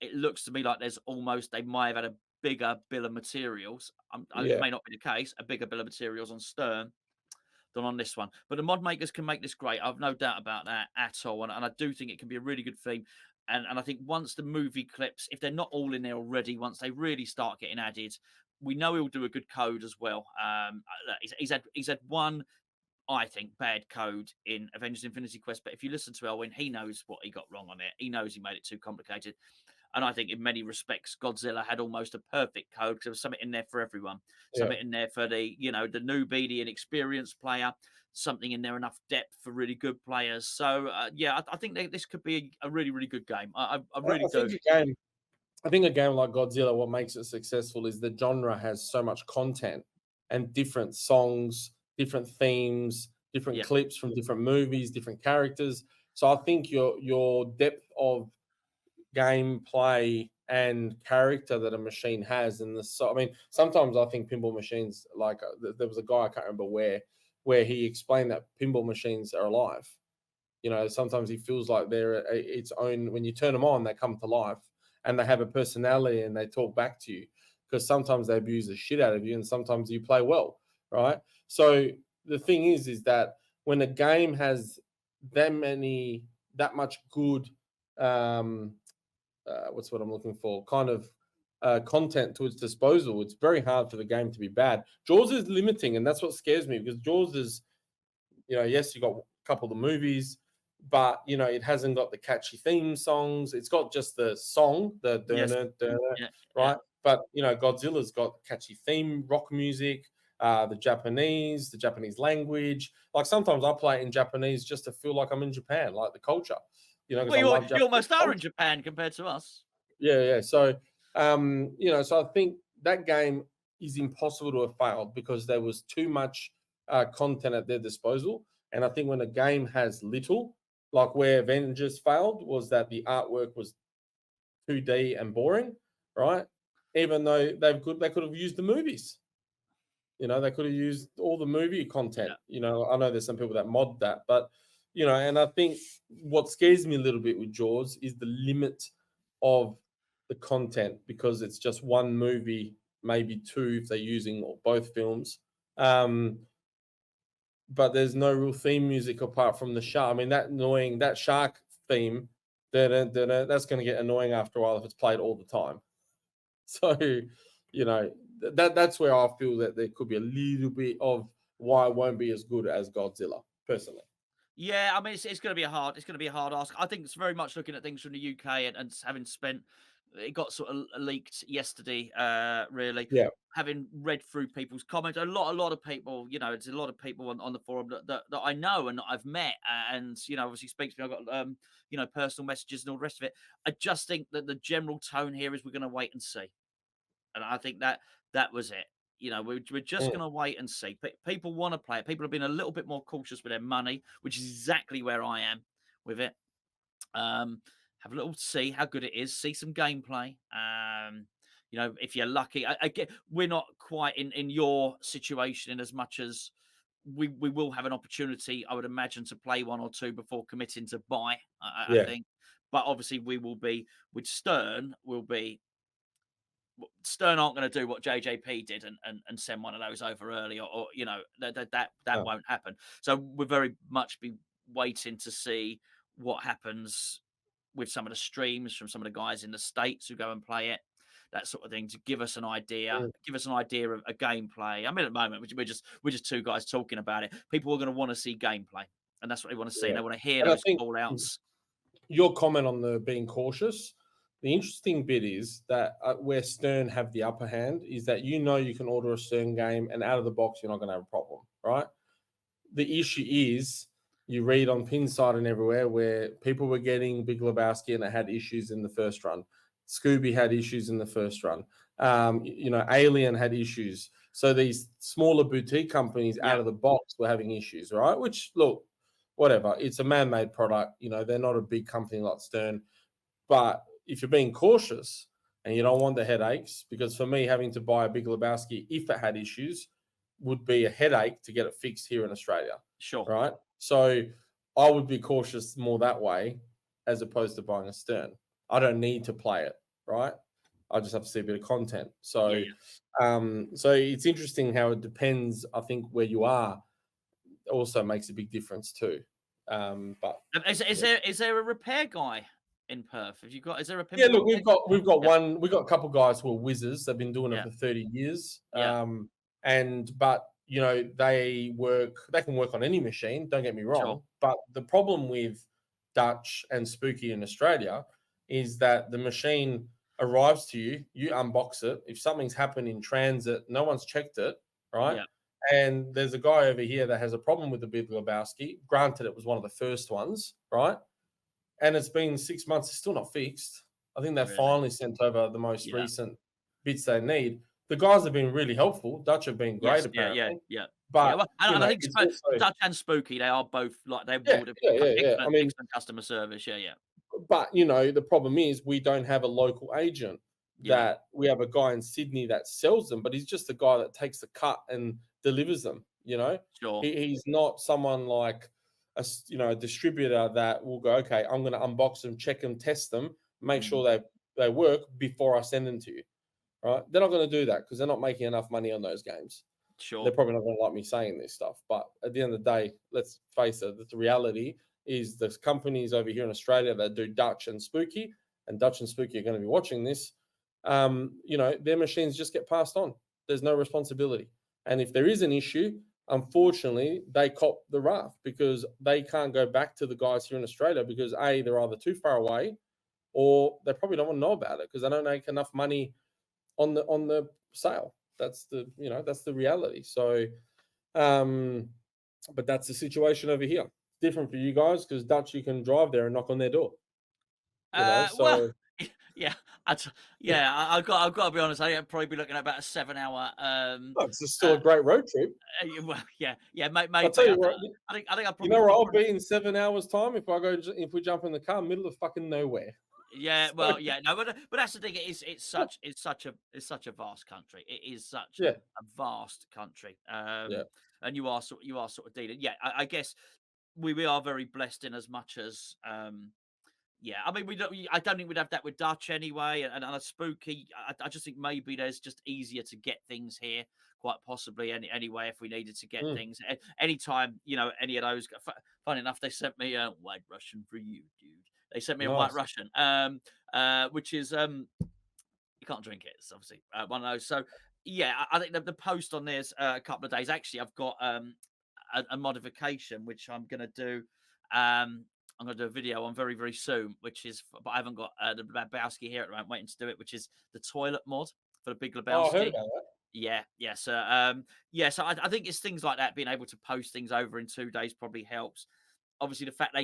like they might have had a bigger bill of materials. It yeah, may not be the case, a bigger bill of materials on Stern than on this one. But the mod makers can make this great. I've no doubt about that at all. And I do think it can be a really good theme. And I think once the movie clips, if they're not all in there already, once they really start getting added, we know he'll do a good code as well. He's had one, I think, bad code in Avengers Infinity Quest. But if you listen to Elwin, he knows what he got wrong on it. He knows he made it too complicated. And I think in many respects, Godzilla had almost a perfect code because there was something in there for everyone. yeah. Something in there for the newbie, the inexperienced player. Something in there enough depth for really good players. So yeah, I think this could be a really, really good game. I I really I think do. a game I think a game like Godzilla, what makes it successful is the genre has so much content and different songs, different themes, different Yeah, clips from different movies, different characters. So I think your depth of gameplay and character that a machine has, and I mean, sometimes I think pinball machines, like there was a guy I can't remember where he explained that pinball machines are alive. Sometimes he feels like they're its own. When you turn them on, they come to life and they have a personality and they talk back to you, because sometimes they abuse the shit out of you and sometimes you play well, right? So the thing is that when a game has that much good, what's what I'm looking for, kind of content to its disposal, it's very hard for the game to be bad. Jaws is limiting, and that's what scares me, because Jaws is, yes, you got a couple of the movies, but it hasn't got the catchy theme songs. It's got just the song, the Yes. right? But Godzilla's got catchy theme, rock music, the Japanese language. Like sometimes I play it in Japanese just to feel like I'm in Japan, like the culture. Because Well, I love you Japanese almost are in culture. Japan compared to us. Yeah. So, so I think that game is impossible to have failed because there was too much content at their disposal. And I think when a game has little, like where Avengers failed, was that the artwork was 2D and boring, right? Even though they could have used the movies. They could have used all the movie content. Yeah. I know there's some people that mod that, but and I think what scares me a little bit with Jaws is the limit of the content, because it's just one movie, maybe two if they're using both films. But there's no real theme music apart from the shark. I mean, that shark theme, that's going to get annoying after a while if it's played all the time. So, that's where I feel that there could be a little bit of why it won't be as good as Godzilla, personally. Yeah, I mean, it's going to be a hard ask. I think it's very much looking at things from the UK and having spent. It got sort of leaked yesterday, really. Yeah. Having read through people's comments, a lot of people, there's a lot of people on the forum that I know and that I've met, and obviously speaks to me. I've got personal messages and all the rest of it. I just think that the general tone here is we're going to wait and see, and I think that was it. We're just going to wait and see. People want to play it. People have been a little bit more cautious with their money, which is exactly where I am with it. Have a little see how good it is. See some gameplay. If you're lucky, I get we're not quite in your situation in as much as we will have an opportunity, I would imagine, to play one or two before committing to buy. I think, but obviously we will be with Stern. Stern aren't going to do what JJP did and send one of those over early, or that won't happen. So we'll very much be waiting to see what happens with some of the streams from some of the guys in the States who go and play it, that sort of thing, to give us an idea, of a gameplay. I mean, at the moment, we're just two guys talking about it. People are going to want to see gameplay, and that's what they want to see. They want to hear those call outs. Your comment on the being cautious, the interesting bit is that where Stern have the upper hand is that you can order a Stern game and out of the box you're not going to have a problem, right? The issue is you read on Pinside and everywhere where people were getting Big Lebowski and they had issues in the first run. Scooby had issues in the first run. Alien had issues. So these smaller boutique companies out of the box were having issues, right? Which, look, whatever. It's a man-made product. They're not a big company like Stern. But if you're being cautious and you don't want the headaches, because for me, having to buy a Big Lebowski, if it had issues, would be a headache to get it fixed here in Australia. Sure. Right? So I would be cautious more that way as opposed to buying a Stern. I don't need to play it, right? I just have to see a bit of content. So, so it's interesting how it depends. I think where you are also makes a big difference too. But is there a repair guy in Perth? Is there a pinball? Yeah, look, we've got a couple of guys who are whizzes. They've been doing it for 30 years. But they can work on any machine, don't get me wrong. Sure. But the problem with Dutch and Spooky in Australia is that the machine arrives to you, you unbox it. If something's happened in transit, no one's checked it, right? Yeah. And there's a guy over here that has a problem with the Big Lebowski. Granted, it was one of the first ones, right? And it's been 6 months, it's still not fixed. I think they finally sent over the most recent bits they need. The guys have been really helpful. Dutch have been great, apparently. Yeah. But and I think Dutch and Spooky, they are both excellent customer service. Yeah. But the problem is we don't have a local agent. That we have a guy in Sydney that sells them, but he's just the guy that takes the cut and delivers them. Sure. He's not someone like a distributor that will go, okay, I'm going to unbox them, check them, test them, make sure they work before I send them to you. Right? They're not going to do that because they're not making enough money on those games. Sure. They're probably not going to like me saying this stuff, but at the end of the day, let's face it, the reality is there's companies over here in Australia that do Dutch and Spooky, and Dutch and Spooky are going to be watching this. their machines just get passed on. There's no responsibility. And if there is an issue, unfortunately, they cop the wrath because they can't go back to the guys here in Australia because A, they're either too far away or they probably don't want to know about it because they don't make enough money on the sale. That's the reality. So, but that's the situation over here. Different for you guys because Dutch, you can drive there and knock on their door. Well, So yeah, I've got to be honest. I'd probably be looking at about a 7-hour. it's still a great road trip. Well, yeah, maybe. I'll tell you what, I think I'd you probably. know where I'll be in 7 hours time if we jump in the car, middle of fucking nowhere. Yeah, well, yeah, no, but that's the thing. It's such a vast country. It is such Yeah. a vast country. Yeah. And you are sort of dealing. Yeah, I guess we are very blessed in as much as yeah, I mean, I don't think we'd have that with Dutch anyway, and a spooky. I just think maybe there's just easier to get things here, quite possibly. Anyway, if we needed to get things, anytime any of those. Funny enough, they sent me a White Russian for you, dude. They sent me a White Russian, which is you can't drink it. It's obviously one of those. So yeah, I think the post on there's a couple of days. Actually, I've got a modification which I'm gonna do. I'm going to do a video on very, very soon, which is, but I haven't got the Lebowski here at the moment, waiting to do it, which is the toilet mod for the Big Lebowski. Oh, I heard about that. Yeah. So, so I think it's things like that, being able to post things over in 2 days probably helps. Obviously, the fact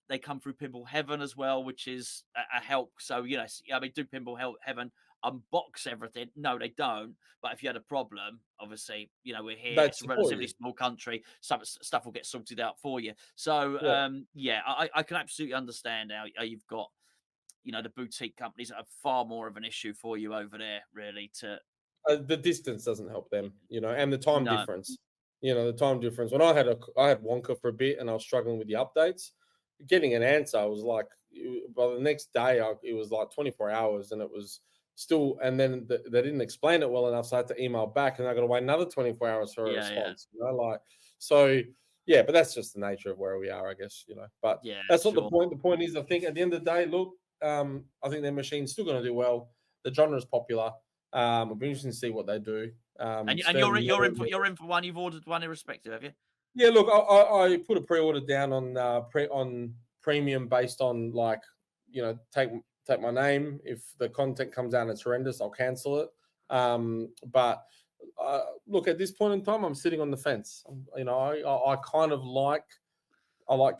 they come through Pinball Heaven as well, which is a help. So, I mean, do Pinball Heaven unbox everything? No, they don't. But if you had a problem, obviously, we're here. It's a relatively small country. Some stuff will get sorted out for you. So, I can absolutely understand how you've got, the boutique companies that have far more of an issue for you over there, really. The distance doesn't help them, and the time No. difference. The time difference. When I had Wonka for a bit, and I was struggling with the updates, getting an answer was like by the next day, it was like 24 hours, and it was still. And then they didn't explain it well enough, so I had to email back, and I got to wait another 24 hours for a response. So. Yeah, but that's just the nature of where we are, I guess. But that's not the point. The point is, I think at the end of the day, look, I think their machine's still going to do well. The genre is popular. It'll be interesting to see what they do. And you're in for one. You've ordered one irrespective, have you? Yeah, look, I put a pre-order down on premium based on take my name. If the content comes out and it's horrendous, I'll cancel it. But look, at this point in time, I'm sitting on the fence. I kind of like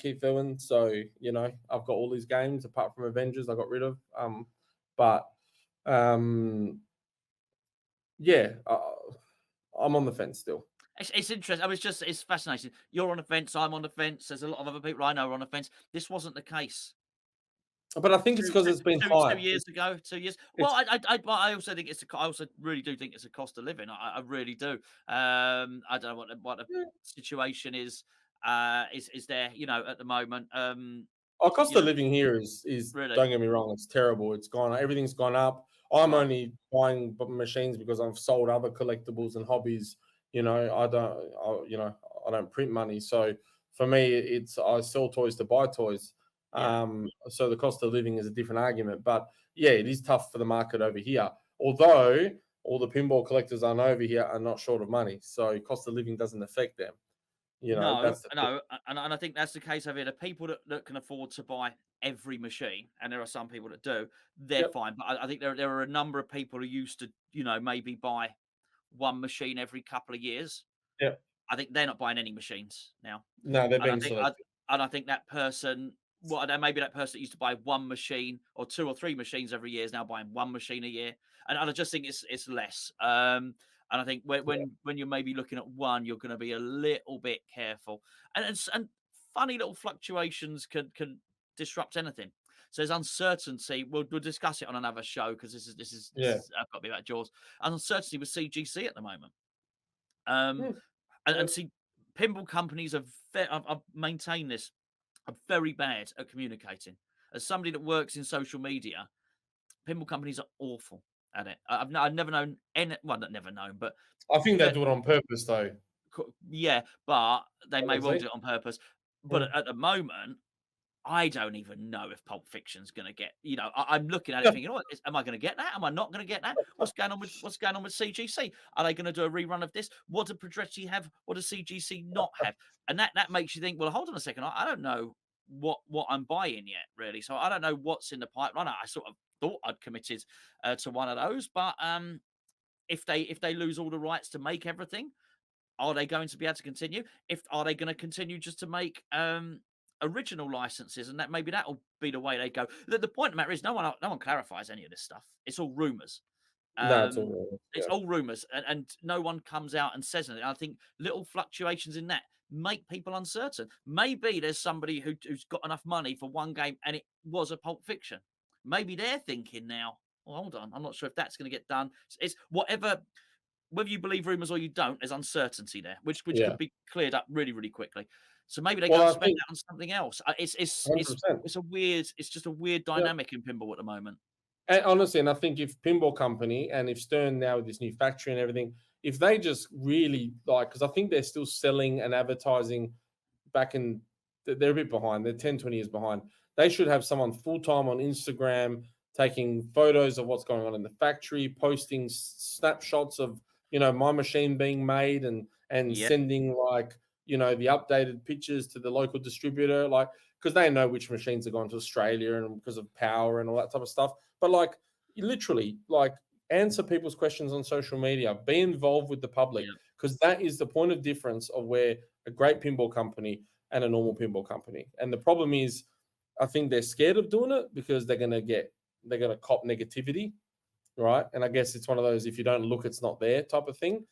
Keith Elwin, so I've got all these games apart from Avengers I got rid of. I'm on the fence still. It's interesting. I mean, it's fascinating. You're on the fence. I'm on the fence. There's a lot of other people I know are on the fence. This wasn't the case. But I think it's because it's been 2 years ago. 2 years. Well, I also think I also really do think it's a cost of living. I really do. I don't know what the situation is there. At the moment. Cost of living here is really, don't get me wrong, it's terrible. It's gone. Everything's gone up. I'm only buying machines because I've sold other collectibles and hobbies. I don't print money. So for me, I sell toys to buy toys. So the cost of living is a different argument. But yeah, it is tough for the market over here. Although all the pinball collectors I know over here are not short of money. So cost of living doesn't affect them. No, and I think that's the case over here. The people that can afford to buy every machine, and there are some people that do, they're fine. But I think there are a number of people who used to, maybe buy one machine every couple of years. Yeah. I think they're not buying any machines now. No, they're being selective. And I think that person, maybe that person that used to buy one machine or 2 or 3 machines every year is now buying one machine a year. And I just think it's less. And I think when you're maybe looking at one, you're going to be a little bit careful. And funny little fluctuations can disrupt anything. So there's uncertainty. We'll discuss it on another show because this is I've got to be about Jaws. Uncertainty with CGC at the moment. And see, pinball companies I've maintained this, are very bad at communicating. As somebody that works in social media, pinball companies are awful at it. I've never known but I think they do it on purpose, though. Yeah, but they may well do it on purpose. But at the moment, I don't even know if Pulp Fiction's going to get. I'm looking at it thinking, "Oh, am I going to get that? Am I not going to get that? What's going on with CGC? Are they going to do a rerun of this? What do Progressi have? What does CGC not have?" And that makes you think, well, hold on a second. I don't know what I'm buying yet, really. So I don't know what's in the pipeline. I sort of thought I'd committed to one of those, but if they lose all the rights to make everything, are they going to be able to continue? Are they going to continue just to make original licenses, and that maybe that'll be the way they go. The point of the matter is, no one clarifies any of this stuff. It's all rumors. No, it's Um, all it's all rumors, and no one comes out and says anything. I think little fluctuations in that make people uncertain. Maybe there's somebody who's got enough money for one game, and it was a Pulp Fiction. Maybe they're thinking now, well, hold on, I'm not sure if that's going to get done. It's whatever. Whether you believe rumors or you don't, there's uncertainty there, which yeah. could be cleared up really, really quickly. So maybe they Well, go and I spend think that on something else. It's 100%. it's just a weird Yeah. dynamic in pinball at the moment. And honestly, and I think if Pinball Company and if Stern now with this new factory and everything, if they just really because I think they're still selling and advertising they're a bit behind. They're 10, 20 years behind. They should have someone full-time on Instagram taking photos of what's going on in the factory, posting snapshots of, my machine being made and Yep. sending the updated pictures to the local distributor, because they know which machines are going to Australia and because of power and all that type of stuff. But literally, answer people's questions on social media, be involved with the public, Yep. because that is the point of difference of where a great pinball company and a normal pinball company. And the problem is, I think they're scared of doing it because they're gonna cop negativity, right? And I guess it's one of those, if you don't look, it's not there type of thing.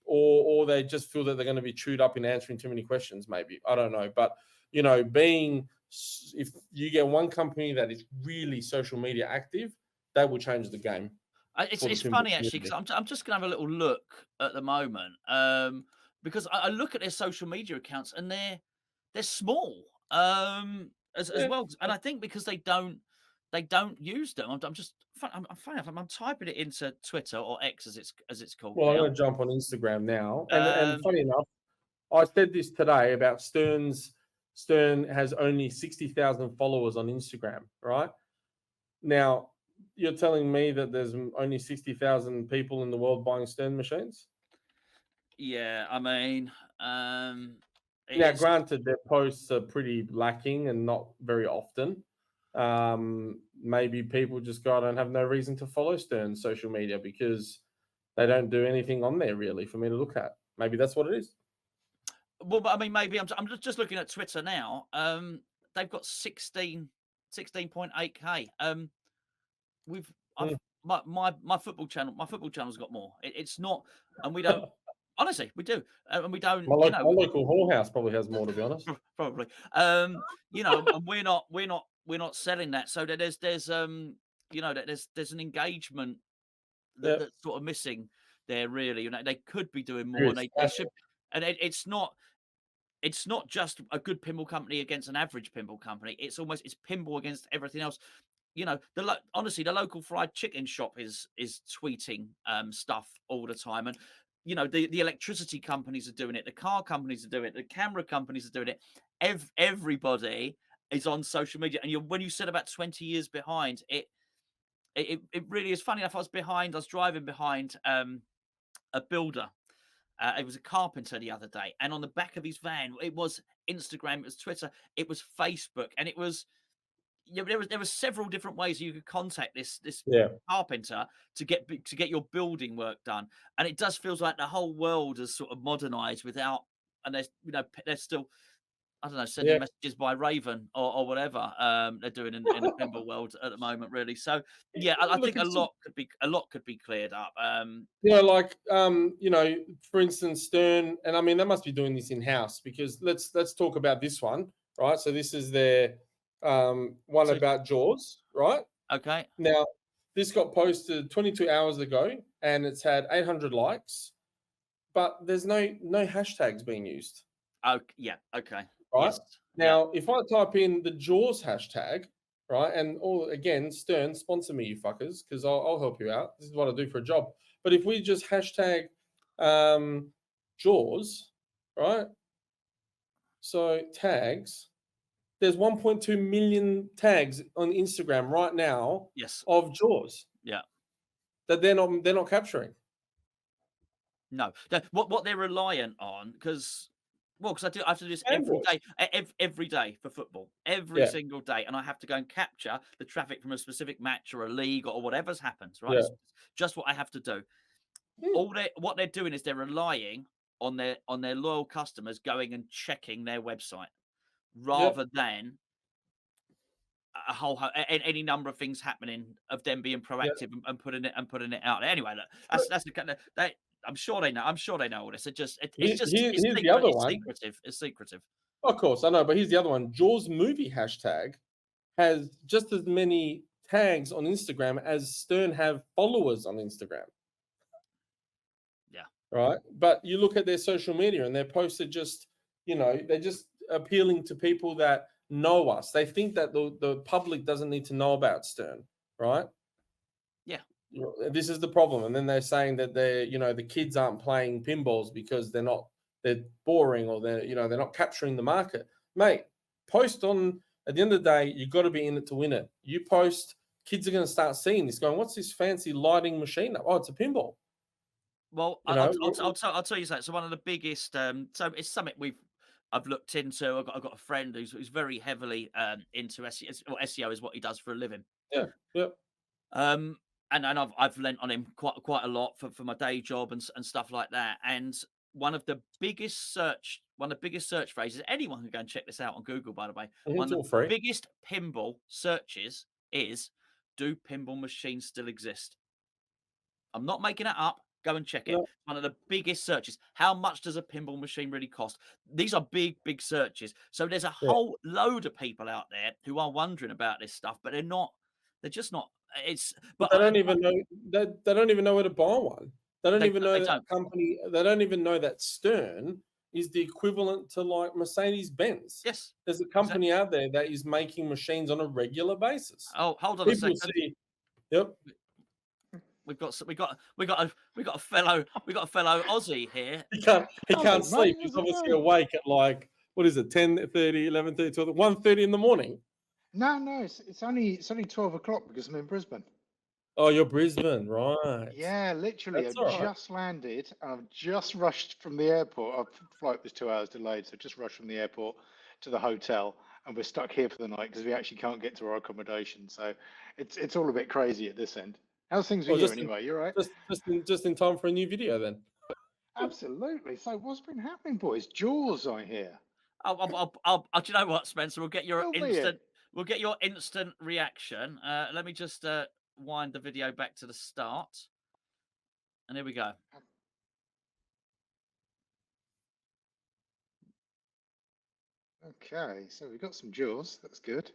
Or they just feel that they're going to be chewed up in answering too many questions, maybe. I don't know. But, if you get one company that is really social media active, that will change the game. It's funny, actually, because I'm just going to have a little look at the moment, because I look at their social media accounts and they're small as well. And I think because they don't use them. I'm typing it into Twitter, or X as it's called Well, I'm now. going to jump on Instagram now. And funny enough, I said this today about Stern has only 60,000 followers on Instagram, right? Now, you're telling me that there's only 60,000 people in the world buying Stern machines? Yeah, I mean, now, granted, their posts are pretty lacking and not very often. Maybe people just go, I don't have no reason to follow Stern's social media because they don't do anything on there really for me to look at. Maybe that's what it is. Well, but I mean, maybe I'm just looking at Twitter now. They've got 16.8K. My football channel's got more. It's not, and we don't. Honestly, we do, and we don't. My local whorehouse probably has more, to be honest. Probably, and we're not selling that. So there's an engagement that's sort of missing there. Really, they could be doing more. And they should, and it's not just a good pinball company against an average pinball company. It's pinball against everything else. Honestly, the local fried chicken shop is tweeting stuff all the time, and the electricity companies are doing it, the car companies are doing it, the camera companies are doing it. Everybody is on social media, and when you said about 20 years behind, it really is. Funny enough, I was driving behind a builder. It was a carpenter the other day, and on the back of his van, it was Instagram, it was Twitter, it was Facebook, and it was. There were several different ways you could contact this carpenter to get your building work done, and it does feels like the whole world has sort of modernized and they're still, I don't know, sending messages by Raven or whatever they're doing in the pinball world at the moment, really. So yeah, I think a lot could be cleared up. For instance, Stern, and I mean they must be doing this in house, because let's talk about this one, right? So this is their one about Jaws, right? Okay. Now, this got posted 22 hours ago, and it's had 800 likes, but there's no hashtags being used. Oh, yeah. Okay. Right. Yes. Now, if I type in the Jaws hashtag, right, and again, Stern, sponsor me, you fuckers, because I'll help you out. This is what I do for a job. But if we just hashtag Jaws, right? So tags. there's 1.2 million tags on Instagram right now Yes. of Jaws Yeah. that they're not capturing. No. What they're reliant on, because I have to do this every Fanboys. day, every day for football, every Yeah. single day, and I have to go and capture the traffic from a specific match or a league or whatever's happened. Right, Yeah. it's just what I have to do. What they're doing is they're relying on their loyal customers going and checking their website rather than a whole any number of things happening of them being proactive and putting it out there. Anyway, look, that's the kind of that. I'm sure they know. I'm sure they know all this. It's Here's secret, the other it's one. secretive. It's secretive. Of course, I know, but here's the other one. Jaws movie hashtag has just as many tags on Instagram as Stern have followers on Instagram. Yeah. Right. But you look at their social media and they're posted just, they're just appealing to people that know us. They think that the public doesn't need to know about Stern. Right. Yeah. This is the problem. And then they're saying that the kids aren't playing pinballs because they're boring or they're not capturing the market. Mate, post on, at the end of the day, you've got to be in it to win it. You post, kids are going to start seeing this going, what's this fancy lighting machine? Oh, it's a pinball. Well, I'll tell you something. So one of the biggest, so it's something I've looked into. I've got a friend who's very heavily into SEO. Well, SEO is what he does for a living. Yeah. Yeah. And I've lent on him quite a lot for my day job and stuff like that. And one of the biggest search phrases, anyone can go and check this out on Google, by the way. One of the biggest pinball searches is, do pinball machines still exist? I'm not making it up. Go and check it. No. One of the biggest searches. How much does a pinball machine really cost? These are big searches. So there's a whole load of people out there who are wondering about this stuff, but they're just not. But they don't even know. They don't even know where to buy one. They don't even know that company. They don't even know that Stern is the equivalent to like Mercedes Benz. Yes, there's a company out there that is making machines on a regular basis. Oh, hold on a second. Yep. We've got a fellow Aussie here. He can't sleep. He's obviously awake at like, what is it, 10:30, 11:30, 12, 1:30 in the morning. No, it's only 12 o'clock because I'm in Brisbane. Oh, you're Brisbane, right? Yeah, literally. I've just landed. I've just rushed from the airport. Our flight was 2 hours delayed, so just rushed from the airport to the hotel, and we're stuck here for the night because we actually can't get to our accommodation. So it's all a bit crazy at this end. How's things with you anyway? You're right. Just in time for a new video then. Absolutely. So what's been happening, boys? Jaws, I hear. Do you know what, Spencer? We'll get your instant reaction. Let me just wind the video back to the start, and here we go. Okay, so we've got some Jaws. That's good.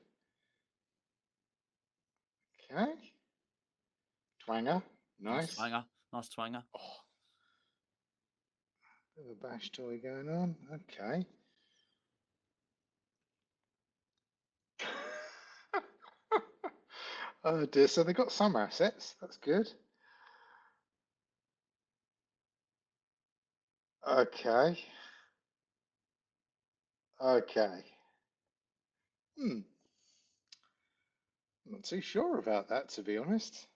Okay. Twanger. Nice. Nice twanger. Oh. Bit of a bash toy going on. Okay. Oh dear, so they've got some assets. That's good. Okay. I'm not too sure about that, to be honest.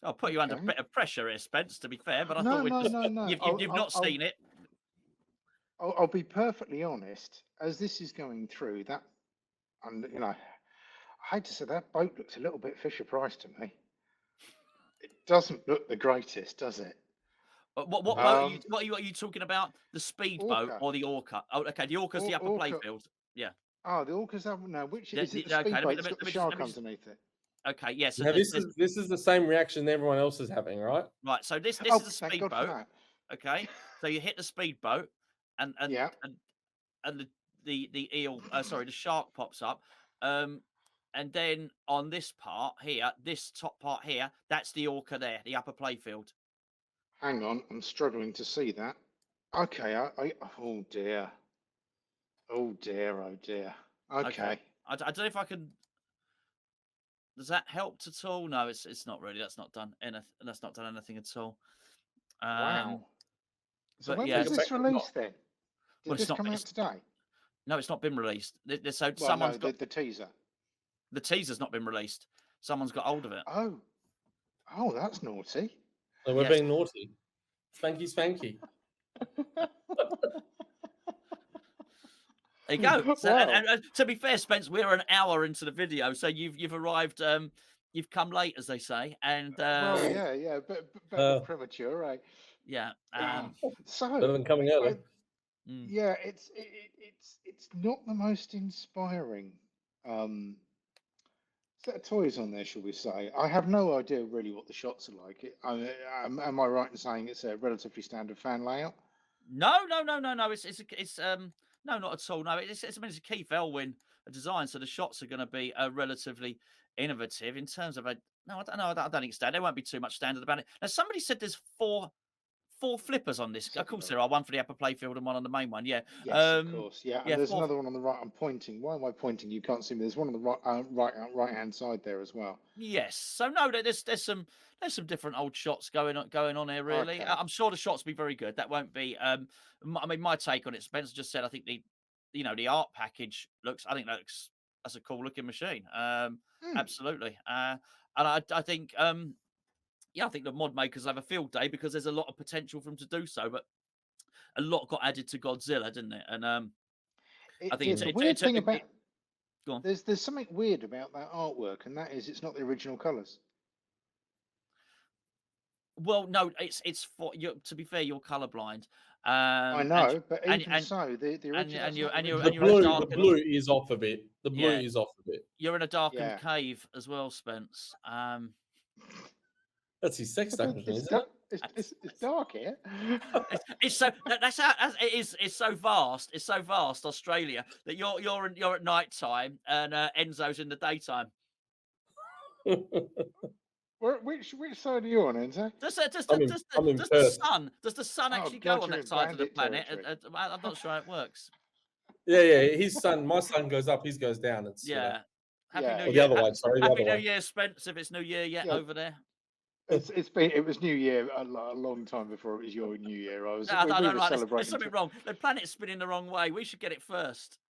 I'll put you under a bit of pressure here, Spence, to be fair, but I No. You've not seen it. I'll be perfectly honest. As this is going through, that, and I hate to say that boat looks a little bit Fisher Price to me. It doesn't look the greatest, does it? What boat are you talking about? The speedboat or the Orca? Oh, okay. The Orca's the upper playfield. Yeah. Oh, the Orca's which is it? The speedboat that's got the shark underneath it. Okay. Yes. Yeah, this is the same reaction everyone else is having, right? Right. So this is a speedboat. Okay. So you hit the speedboat, and the eel. The shark pops up. And then on this part here, this top part here, that's the Orca there, the upper playfield. Hang on, I'm struggling to see that. Okay, oh dear. Okay. I don't know if I can. Does that help at all? No, it's not really. That's not done anything at all. Wow. So when was this released then? Did this come out today? No, it's not been released. So Well, someone's no, got the teaser. the teaser's not been released. Someone's got hold of it. Oh, that's naughty. So we're Yes. being naughty. Spanky, spanky. There you go. So, Wow. and to be fair, Spence, we're an hour into the video, so you've arrived. You've come late, as they say, and Well, yeah, but better premature, right? yeah. Better So, than coming early. yeah, it's not the most inspiring set of toys on there, shall we say? I have no idea really what the shots are like. Am I right in saying it's a relatively standard fan layout? No. It's no, not at all. No, it's I mean, it's a Keith Elwin design, so the shots are going to be relatively innovative in terms of a. No, I don't know. I don't think it's standard. There won't be too much standard about it. Now, somebody said there's four flippers on this. Of course, there are one for the upper playfield and one on the main one. Yeah. Yes, of course. Yeah, and there's four. another one on the right. I'm pointing. Why am I pointing? You can't see me. There's one on the right hand side there as well. Yes. So no, there's some different old shots going on here. Really, Okay. I'm sure the shots will be very good. That won't be. I mean, my take on it. Spencer just said. I think the art package looks. I think that's a cool looking machine. Absolutely. And I think. Yeah, I think the mod makers have a field day because there's a lot of potential for them to do so. But a lot got added to Godzilla, didn't it? And I think the weird thing about. Go on. There's something weird about that artwork, and that is it's not the original colours. Well, no, it's for you. To be fair, you're colorblind. I know, but even so, the original. The blue is off a bit. The blue is off a bit. You're in a darkened cave as well, Spence. That's his sex dungeon, isn't it? It's dark here. It's so that's how it is. It's so vast. It's so vast, Australia, that you're at night time and Enzo's in the daytime. Which side are you on, Enzo? Does the sun actually go on that side of the planet? I'm not sure how it works. Yeah. My sun goes up, his goes down. It's Happy New Year. The other way. Sorry, Happy New Year, Spence. If it's New Year yet over there. It was New Year a long time before it was your New Year. We were celebrating. There's something wrong. The planet's spinning the wrong way. We should get it first.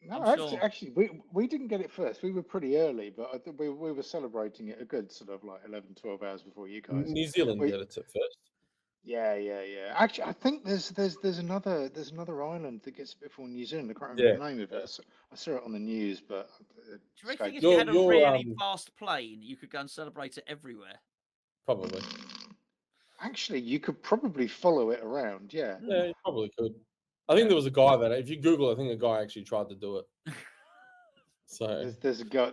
No, actually, we didn't get it first. We were pretty early, but I think we were celebrating it a good sort of like 11, 12 hours before you guys. New Zealand did it at first. Yeah. Actually, I think there's another island that gets it before New Zealand. I can't remember the name of it. I saw it on the news, but do you reckon if you had a really fast plane, you could go and celebrate it everywhere? Probably. Actually, you could probably follow it around. Yeah. Yeah, you probably could. I think there was a guy that, if you Google, I think a guy actually tried to do it. So there's a guy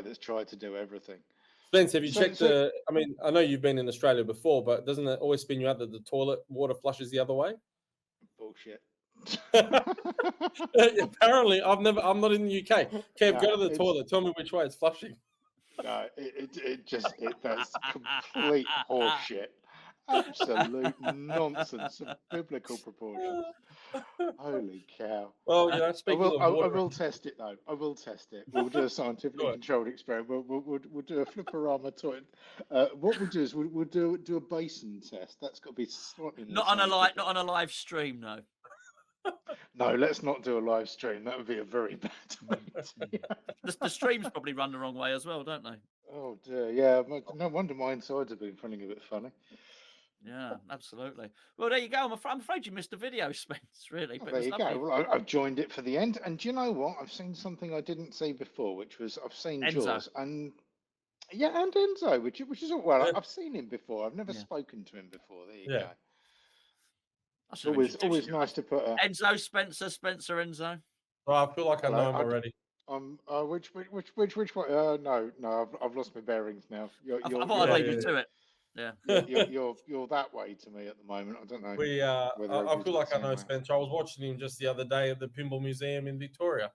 that's tried to do everything. Spence, have you checked the? I mean, I know you've been in Australia before, but doesn't it always spin you out that the toilet water flushes the other way? Bullshit. Apparently, I'm not in the UK. Kev, go to the toilet. Tell me which way it's flushing. No, that's complete horseshit. Absolute nonsense of biblical proportions. Holy cow! Well, I will test it though. I will test it. We'll do a scientifically controlled experiment. We'll do a flipperama toy. What we'll do is we'll do a basin test. That's got to be slightly not on a live stream, no. No, let's not do a live stream. That would be a very bad idea. The streams probably run the wrong way as well, don't they? Oh dear, yeah. No wonder my insides have been feeling a bit funny. Yeah, absolutely. Well, there you go. I'm afraid you missed the video, Spence. Really, but there you go. Well, I've joined it for the end, and do you know what? I've seen something I didn't see before, which was I've seen Enzo. Jaws, and Enzo, which is well. I've seen him before. I've never spoken to him before. There you go. It's always nice to put Enzo, Spencer, Enzo. Well, I feel like I know him already. Which one? No, I've lost my bearings now. I thought I'd leave you to it. Yeah, you're that way to me at the moment. I don't know. I feel like I know Spencer. I was watching him just the other day at the Pinball Museum in Victoria.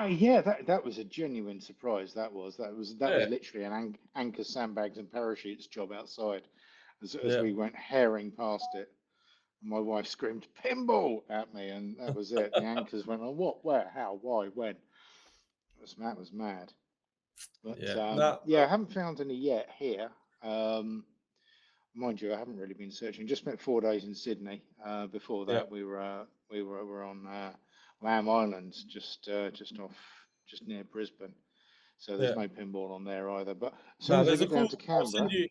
Yeah, that was a genuine surprise. That was literally an anchor, sandbags, and parachutes job outside as we went herring past it. My wife screamed "pinball" at me, and that was it. The anchors went on. What? Where? How? Why? When? That was mad. But I haven't found any yet here. Mind you, I haven't really been searching. Just spent 4 days in Sydney. Before that, we were on Lamb Island's just near Brisbane, so there's Yeah. no pinball on there either. But as soon No, as I there's a get down cool. to Canberra,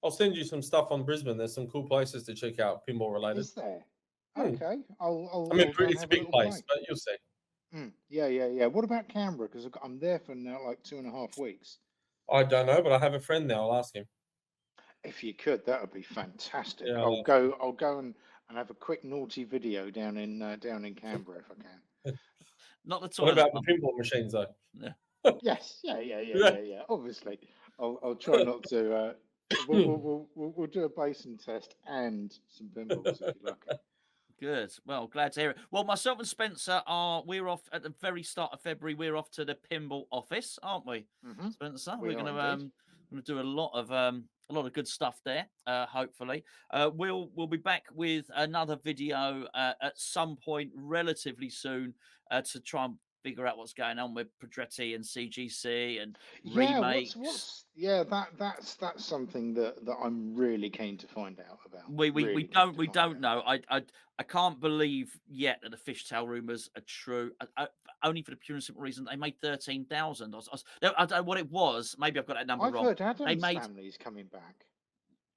I'll send you some stuff on Brisbane. There's some cool places to check out, pinball related. is there? Hmm. Okay, I'll I mean, go and it's a have a big little place, play. but you'll see. Yeah. What about Canberra? Because I'm there for now like 2.5 weeks. I don't know, but I have a friend there. I'll ask him. If you could, that would be fantastic. Yeah, I'll go and have a quick naughty video down in Canberra if I can. Not the What toilet about one. the pinball machines, though? Yeah. Yes, yeah. Obviously, I'll try not to. We'll do a basin test and some pinballs if you're lucky. Good. Well, glad to hear it. Well, myself and Spencer we're off at the very start of February. We're off to the pinball office, aren't we, Spencer? We We're are gonna do a lot of good stuff there. Hopefully, we'll be back with another video at some point relatively soon to try and figure out what's going on with Pedretti and CGC and remakes. That's something that I'm really keen to find out about. We don't know. I can't believe yet that the fishtail rumors are true. Only for the pure and simple reason they made 13,000. I don't know what it was. Maybe I've got that number I've wrong. heard Adam's made family's coming back.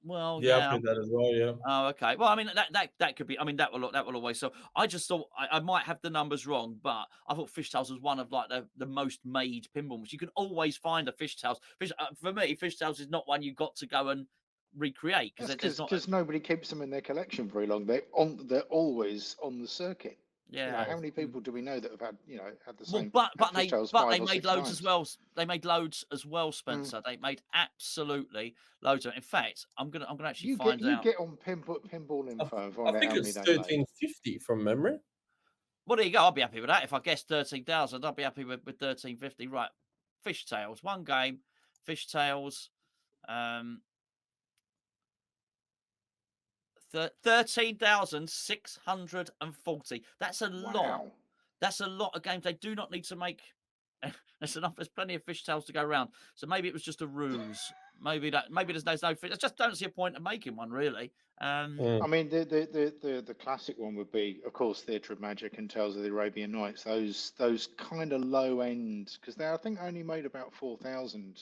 well, Yeah, yeah. I've heard that as well. Yeah. Oh, okay. Well, I mean that could be. I mean that will always. So I just thought I might have the numbers wrong, but I thought Fishtails was one of like the most made pinballs. You can always find a Fishtails. For me, Fishtails is not one you got to go and recreate because nobody keeps them in their collection very long. They're always on the circuit. Yeah. How many people do we know that have had the same? Well, but Fishtails they made loads times? as well. They made loads as well, Spencer. They made absolutely loads of it. In fact, I'm gonna actually find out. You get on pinball info and find I out think how many it's they made. 1350 from memory. Well, there you go. I'll be happy with that. If I guess 13,000, I'll be happy with 1350. Right, Fishtails, one game, Fishtails. 13,640. That's a lot. Wow. That's a lot of games. They do not need to make. That's enough. There's plenty of Fishtails to go around. So maybe it was just a ruse. Maybe there's no fish. I just don't see a point of making one really. I mean, the classic one would be, of course, Theatre of Magic and Tales of the Arabian Nights. Those kind of low end, because they I think only made about 4,000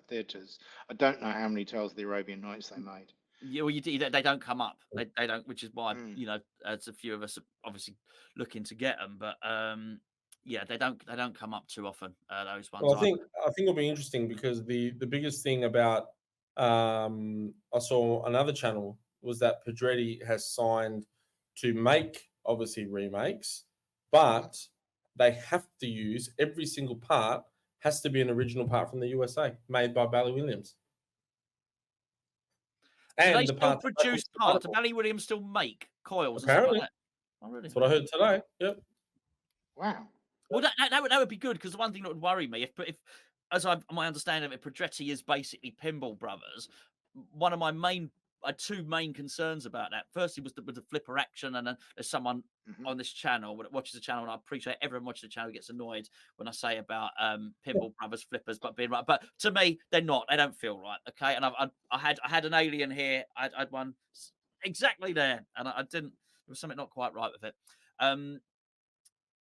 theatres. I don't know how many Tales of the Arabian Nights they made. Yeah, well, they don't come up. They don't, which is why as a few of us are obviously looking to get them, but yeah, they don't come up too often. Those ones. Well, I think it'll be interesting because the biggest thing about I saw another channel was that Pedretti has signed to make obviously remakes, but they have to use every single part has to be an original part from the USA made by Bally Williams. And they still produce parts. Do Bally Williams still make coils? Apparently, and stuff like that? Oh, really? That's what I heard today. Yep. Wow. Well, that would be good because the one thing that would worry me if as my understanding of it, Pedretti is basically Pinball Brothers. One of my two main concerns about that. Firstly, was the flipper action, and then there's someone on this channel that watches the channel, and I appreciate everyone watching the channel gets annoyed when I say about Pinball Brothers flippers, but being right. But to me, they're not. They don't feel right. Okay, and I had an alien here. I had one exactly there, and I didn't. There was something not quite right with it.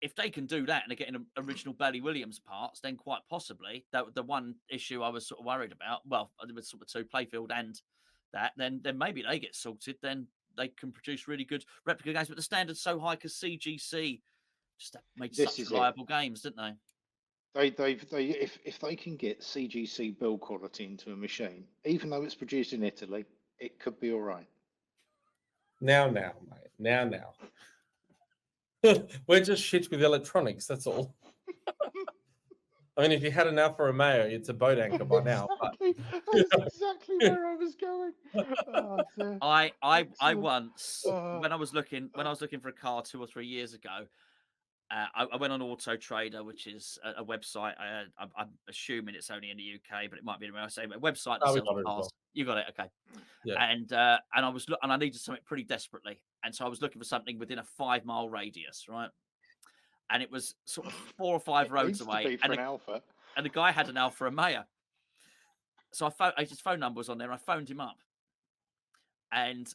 If they can do that and they're getting original Bally Williams parts, then quite possibly the one issue I was sort of worried about. Well, there was sort of two, playfield and that. Then maybe they get sorted. Then they can produce really good replica games. But the standard's so high because CGC just made such reliable games, didn't they? If they can get CGC build quality into a machine, even though it's produced in Italy, it could be all right. Now, mate. Now. We're just shit with electronics, that's all. I mean, if you had an Alfa Romeo, it's a boat anchor by now. That's exactly where I was going. I once when I was looking for a car 2 or 3 years ago, I went on Auto Trader, which is a website. I'm assuming it's only in the UK, but it might be anywhere else. A website that sells cars. Well. You got it, okay? Yeah. And I needed something pretty desperately, and so I was looking for something within a 5-mile radius, right? And it was sort of 4 or 5 roads away. And the guy had an Alfa Romeo, so his phone number was on there. And I phoned him up, and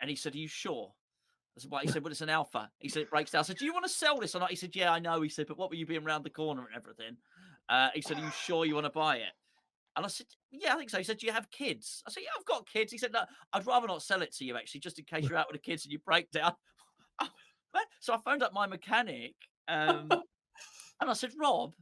he said, "Are you sure?" I said, "What?" He said, "Well, it's an alpha." He said, "It breaks down." I said, "Do you want to sell this or not?" He said, "Yeah, I know." He said, "But what were you being around the corner and everything?" He said, "Are you sure you want to buy it?" And I said, "Yeah, I think so." He said, "Do you have kids?" I said, "Yeah, I've got kids." He said, "No, I'd rather not sell it to you, actually, just in case you're out with the kids and you break down." Oh, man. So I phoned up my mechanic, and I said, "Rob,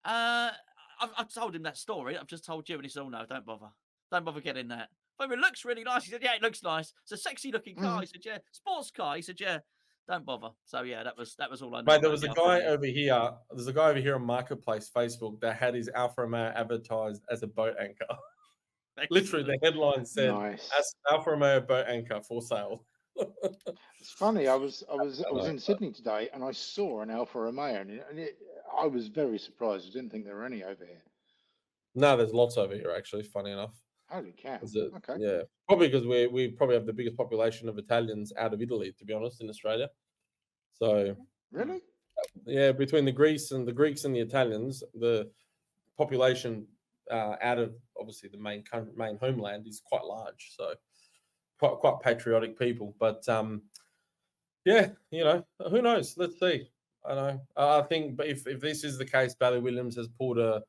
I've told him that story. I've just told you." And he said, "Oh, no, don't bother. Don't bother getting that." But it looks really nice. He said, "Yeah, it looks nice. It's a sexy looking car." He said, "Yeah, sports car." He said, "Yeah, don't bother." So yeah, that was all I know Mate, there about was the a Alfa guy Romeo. over here. There's a guy over here on Marketplace Facebook that had his Alfa Romeo advertised as a boat anchor. Literally, the headline said, Nice. Alfa Romeo boat anchor for sale. It's funny. I was in Sydney today, and I saw an Alfa Romeo, I was very surprised. I didn't think there were any over here. No, there's lots over here, actually, funny enough. Holy cow! Is it? Okay. Yeah, probably because we probably have the biggest population of Italians out of Italy, to be honest, in Australia. So Really? yeah, between the Greeks and the Italians, the population out of obviously the main homeland is quite large. So quite patriotic people. But yeah, who knows? Let's see. I know. I think, but if this is the case, Bally Williams has pulled a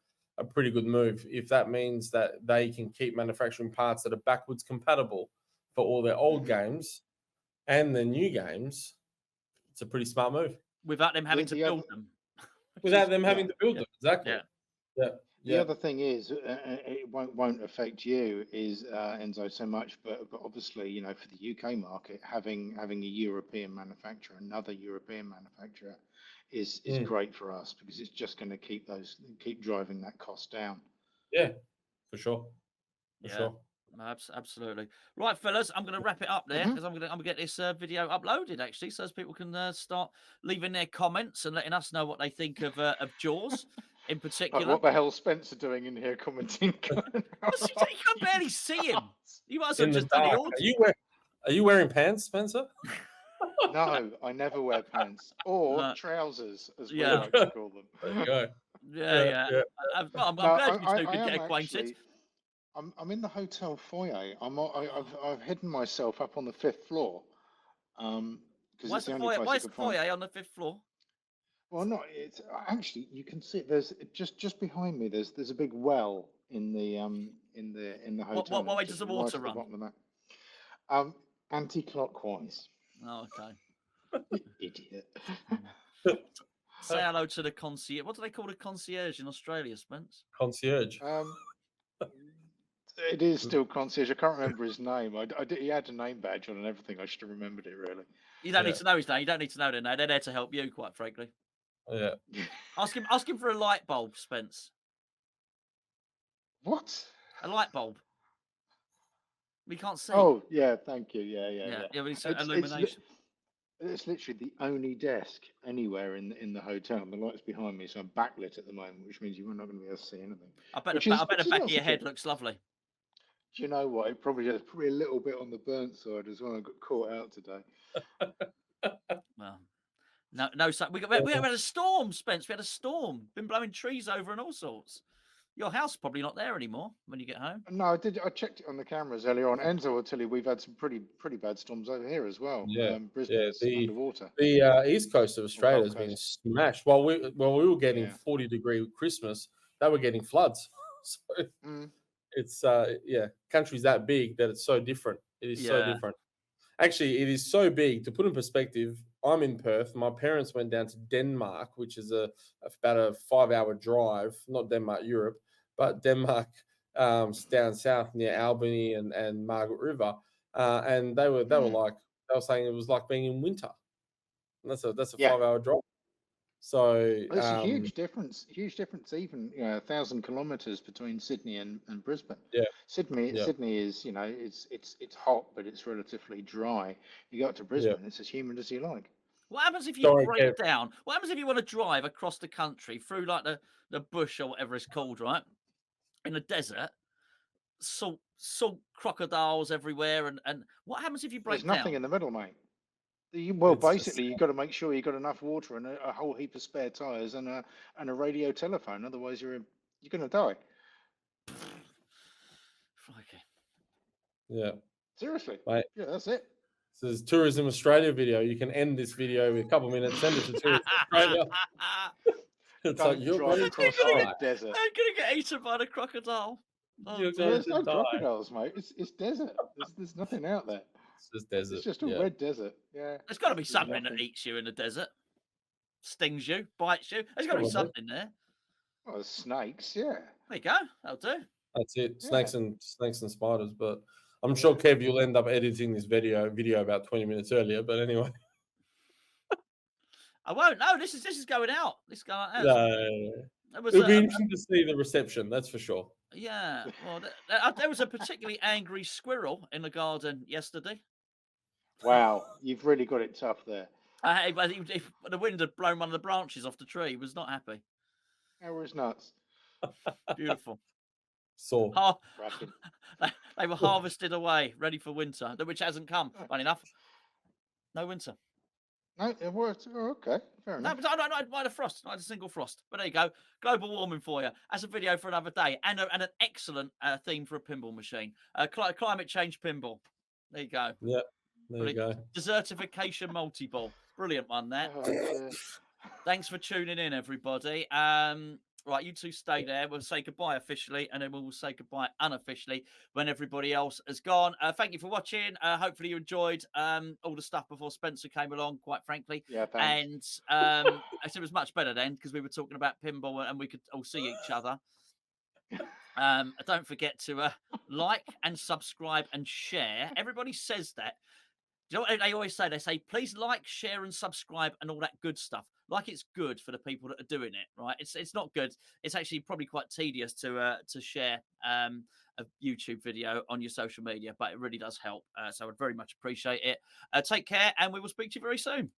pretty good move. If that means that they can keep manufacturing parts that are backwards compatible for all their old games and their new games, it's a pretty smart move. Without them having to build them. Without them having to build them, exactly. Yeah. The other thing is, it won't affect you, is Enzo, so much, but obviously, for the UK market, having a European manufacturer, another European manufacturer, is great for us, because it's just going to keep driving that cost down. Yeah, for sure. For Yeah. sure. Absolutely. Right, fellas, I'm going to wrap it up there because I'm going to get this video uploaded, actually, so as people can start leaving their comments and letting us know what they think of Jaws in particular. Like, what the hell Spencer doing in here commenting? You can barely see him. You might as well In the just done the dark. audio. Are you wearing pants, Spencer? No, I never wear pants or trousers, as we Yeah. like to call them. There you go. Yeah. I'm glad you two could get acquainted. Actually, I'm in the hotel foyer. I've hidden myself up on the 5th floor. Because it's the only place Why I is the could find. foyer on the 5th floor? Well, no, it's actually, you can see there's just behind me. There's a big well in the hotel. What way does the water run? At the bottom of that. Anti-clockwise. Oh, okay. You idiot. Say hello to the concierge. What do they call a concierge in Australia, Spence? Concierge. It is still concierge. I can't remember his name. He had a name badge on and everything. I should have remembered it, really. You don't need to know his name. You don't need to know their name. They're there to help you, quite frankly. Yeah. Ask him for a light bulb, Spence. What? A light bulb. We can't see. Oh, yeah, thank you. Yeah. Yeah, it's illumination. It's literally the only desk anywhere in the hotel. And the light's behind me, so I'm backlit at the moment, which means you're not going to be able to see anything. I bet the back of your head looks lovely. Do you know what? It probably is a little bit on the burnt side as well. I got caught out today. Well, no. We had a storm, Spence. We had a storm. Been blowing trees over and all sorts. Your house probably not there anymore when you get home. No, I did. I checked it on the cameras earlier on. Enzo will tell you we've had some pretty bad storms over here as well. Yeah, Brisbane's underwater. The east coast of Australia has been smashed. While we were getting 40-degree Christmas, they were getting floods. So it's country's that big that it's so different. It is so different. Actually, it is so big. To put in perspective, I'm in Perth. My parents went down to Denmark, which is about a 5-hour drive. Not Denmark, Europe, but Denmark down south near Albany and Margaret River. And they were saying it was like being in winter. And that's a 5-hour drive. So it's a huge difference. Even 1,000 kilometers between Sydney and Brisbane. Yeah, Sydney is it's hot, but it's relatively dry. You go up to Brisbane, it's as humid as you like. What happens if you break down? What happens if you want to drive across the country through like the bush or whatever it's called, right? In the desert, salt crocodiles everywhere, and what happens if you break down? There's nothing in the middle, mate. Basically, you've got to make sure you've got enough water and a whole heap of spare tires and a radio telephone. Otherwise, you're going to die. Okay. Yeah. Seriously. Right. Yeah, that's it. This is Tourism Australia video. You can end this video with a couple of minutes, send it to Tourism Australia. It's Don't like you're drive going across to the die. desert. I'm gonna get eaten by the crocodile. Oh, You're dear. going There's to no die. crocodiles, mate. It's desert. There's nothing out there. It's just desert. It's just a yeah. red desert. Yeah. There's got to be There's something that nothing. eats you in the desert, stings you, bites you. There's got to be Probably. something there. Oh, there's snakes. Yeah. There you go. That'll do. That's it. Yeah. Snakes and spiders. But I'm sure Kev, you'll end up editing this video about 20 minutes earlier. But anyway, I won't. No, this is going out. This is going out. It was, it'll be interesting to see the reception. That's for sure. yeah. Well, there was a particularly angry squirrel in the garden yesterday. Wow. You've really got it tough there. The wind had blown one of the branches off the tree. He was not happy. That was nuts. Beautiful. So Cracking. They were harvested away, ready for winter, which hasn't come. Funny enough, no winter. No, it was okay. Fair No, enough. but I had a frost. I had a single frost. But there you go. Global warming for you. That's a video for another day, and an excellent theme for a pinball machine. Climate change pinball. There you go. yeah, there you go. Desertification multi-ball. Brilliant one there. Oh, dear. Thanks for tuning in, everybody. Right, you two stay there. We'll say goodbye officially, and then we'll say goodbye unofficially when everybody else has gone. Thank you for watching. Hopefully you enjoyed all the stuff before Spencer came along, quite frankly. Yeah, thanks. And it was much better then because we were talking about pinball and we could all see each other. Don't forget to like and subscribe and share. Everybody says that. You know what they always say? They say, please like, share, and subscribe, and all that good stuff. Like it's good for the people that are doing it, right? It's not good. It's actually probably quite tedious to share a YouTube video on your social media, but it really does help. So I would very much appreciate it. Take care, and we will speak to you very soon.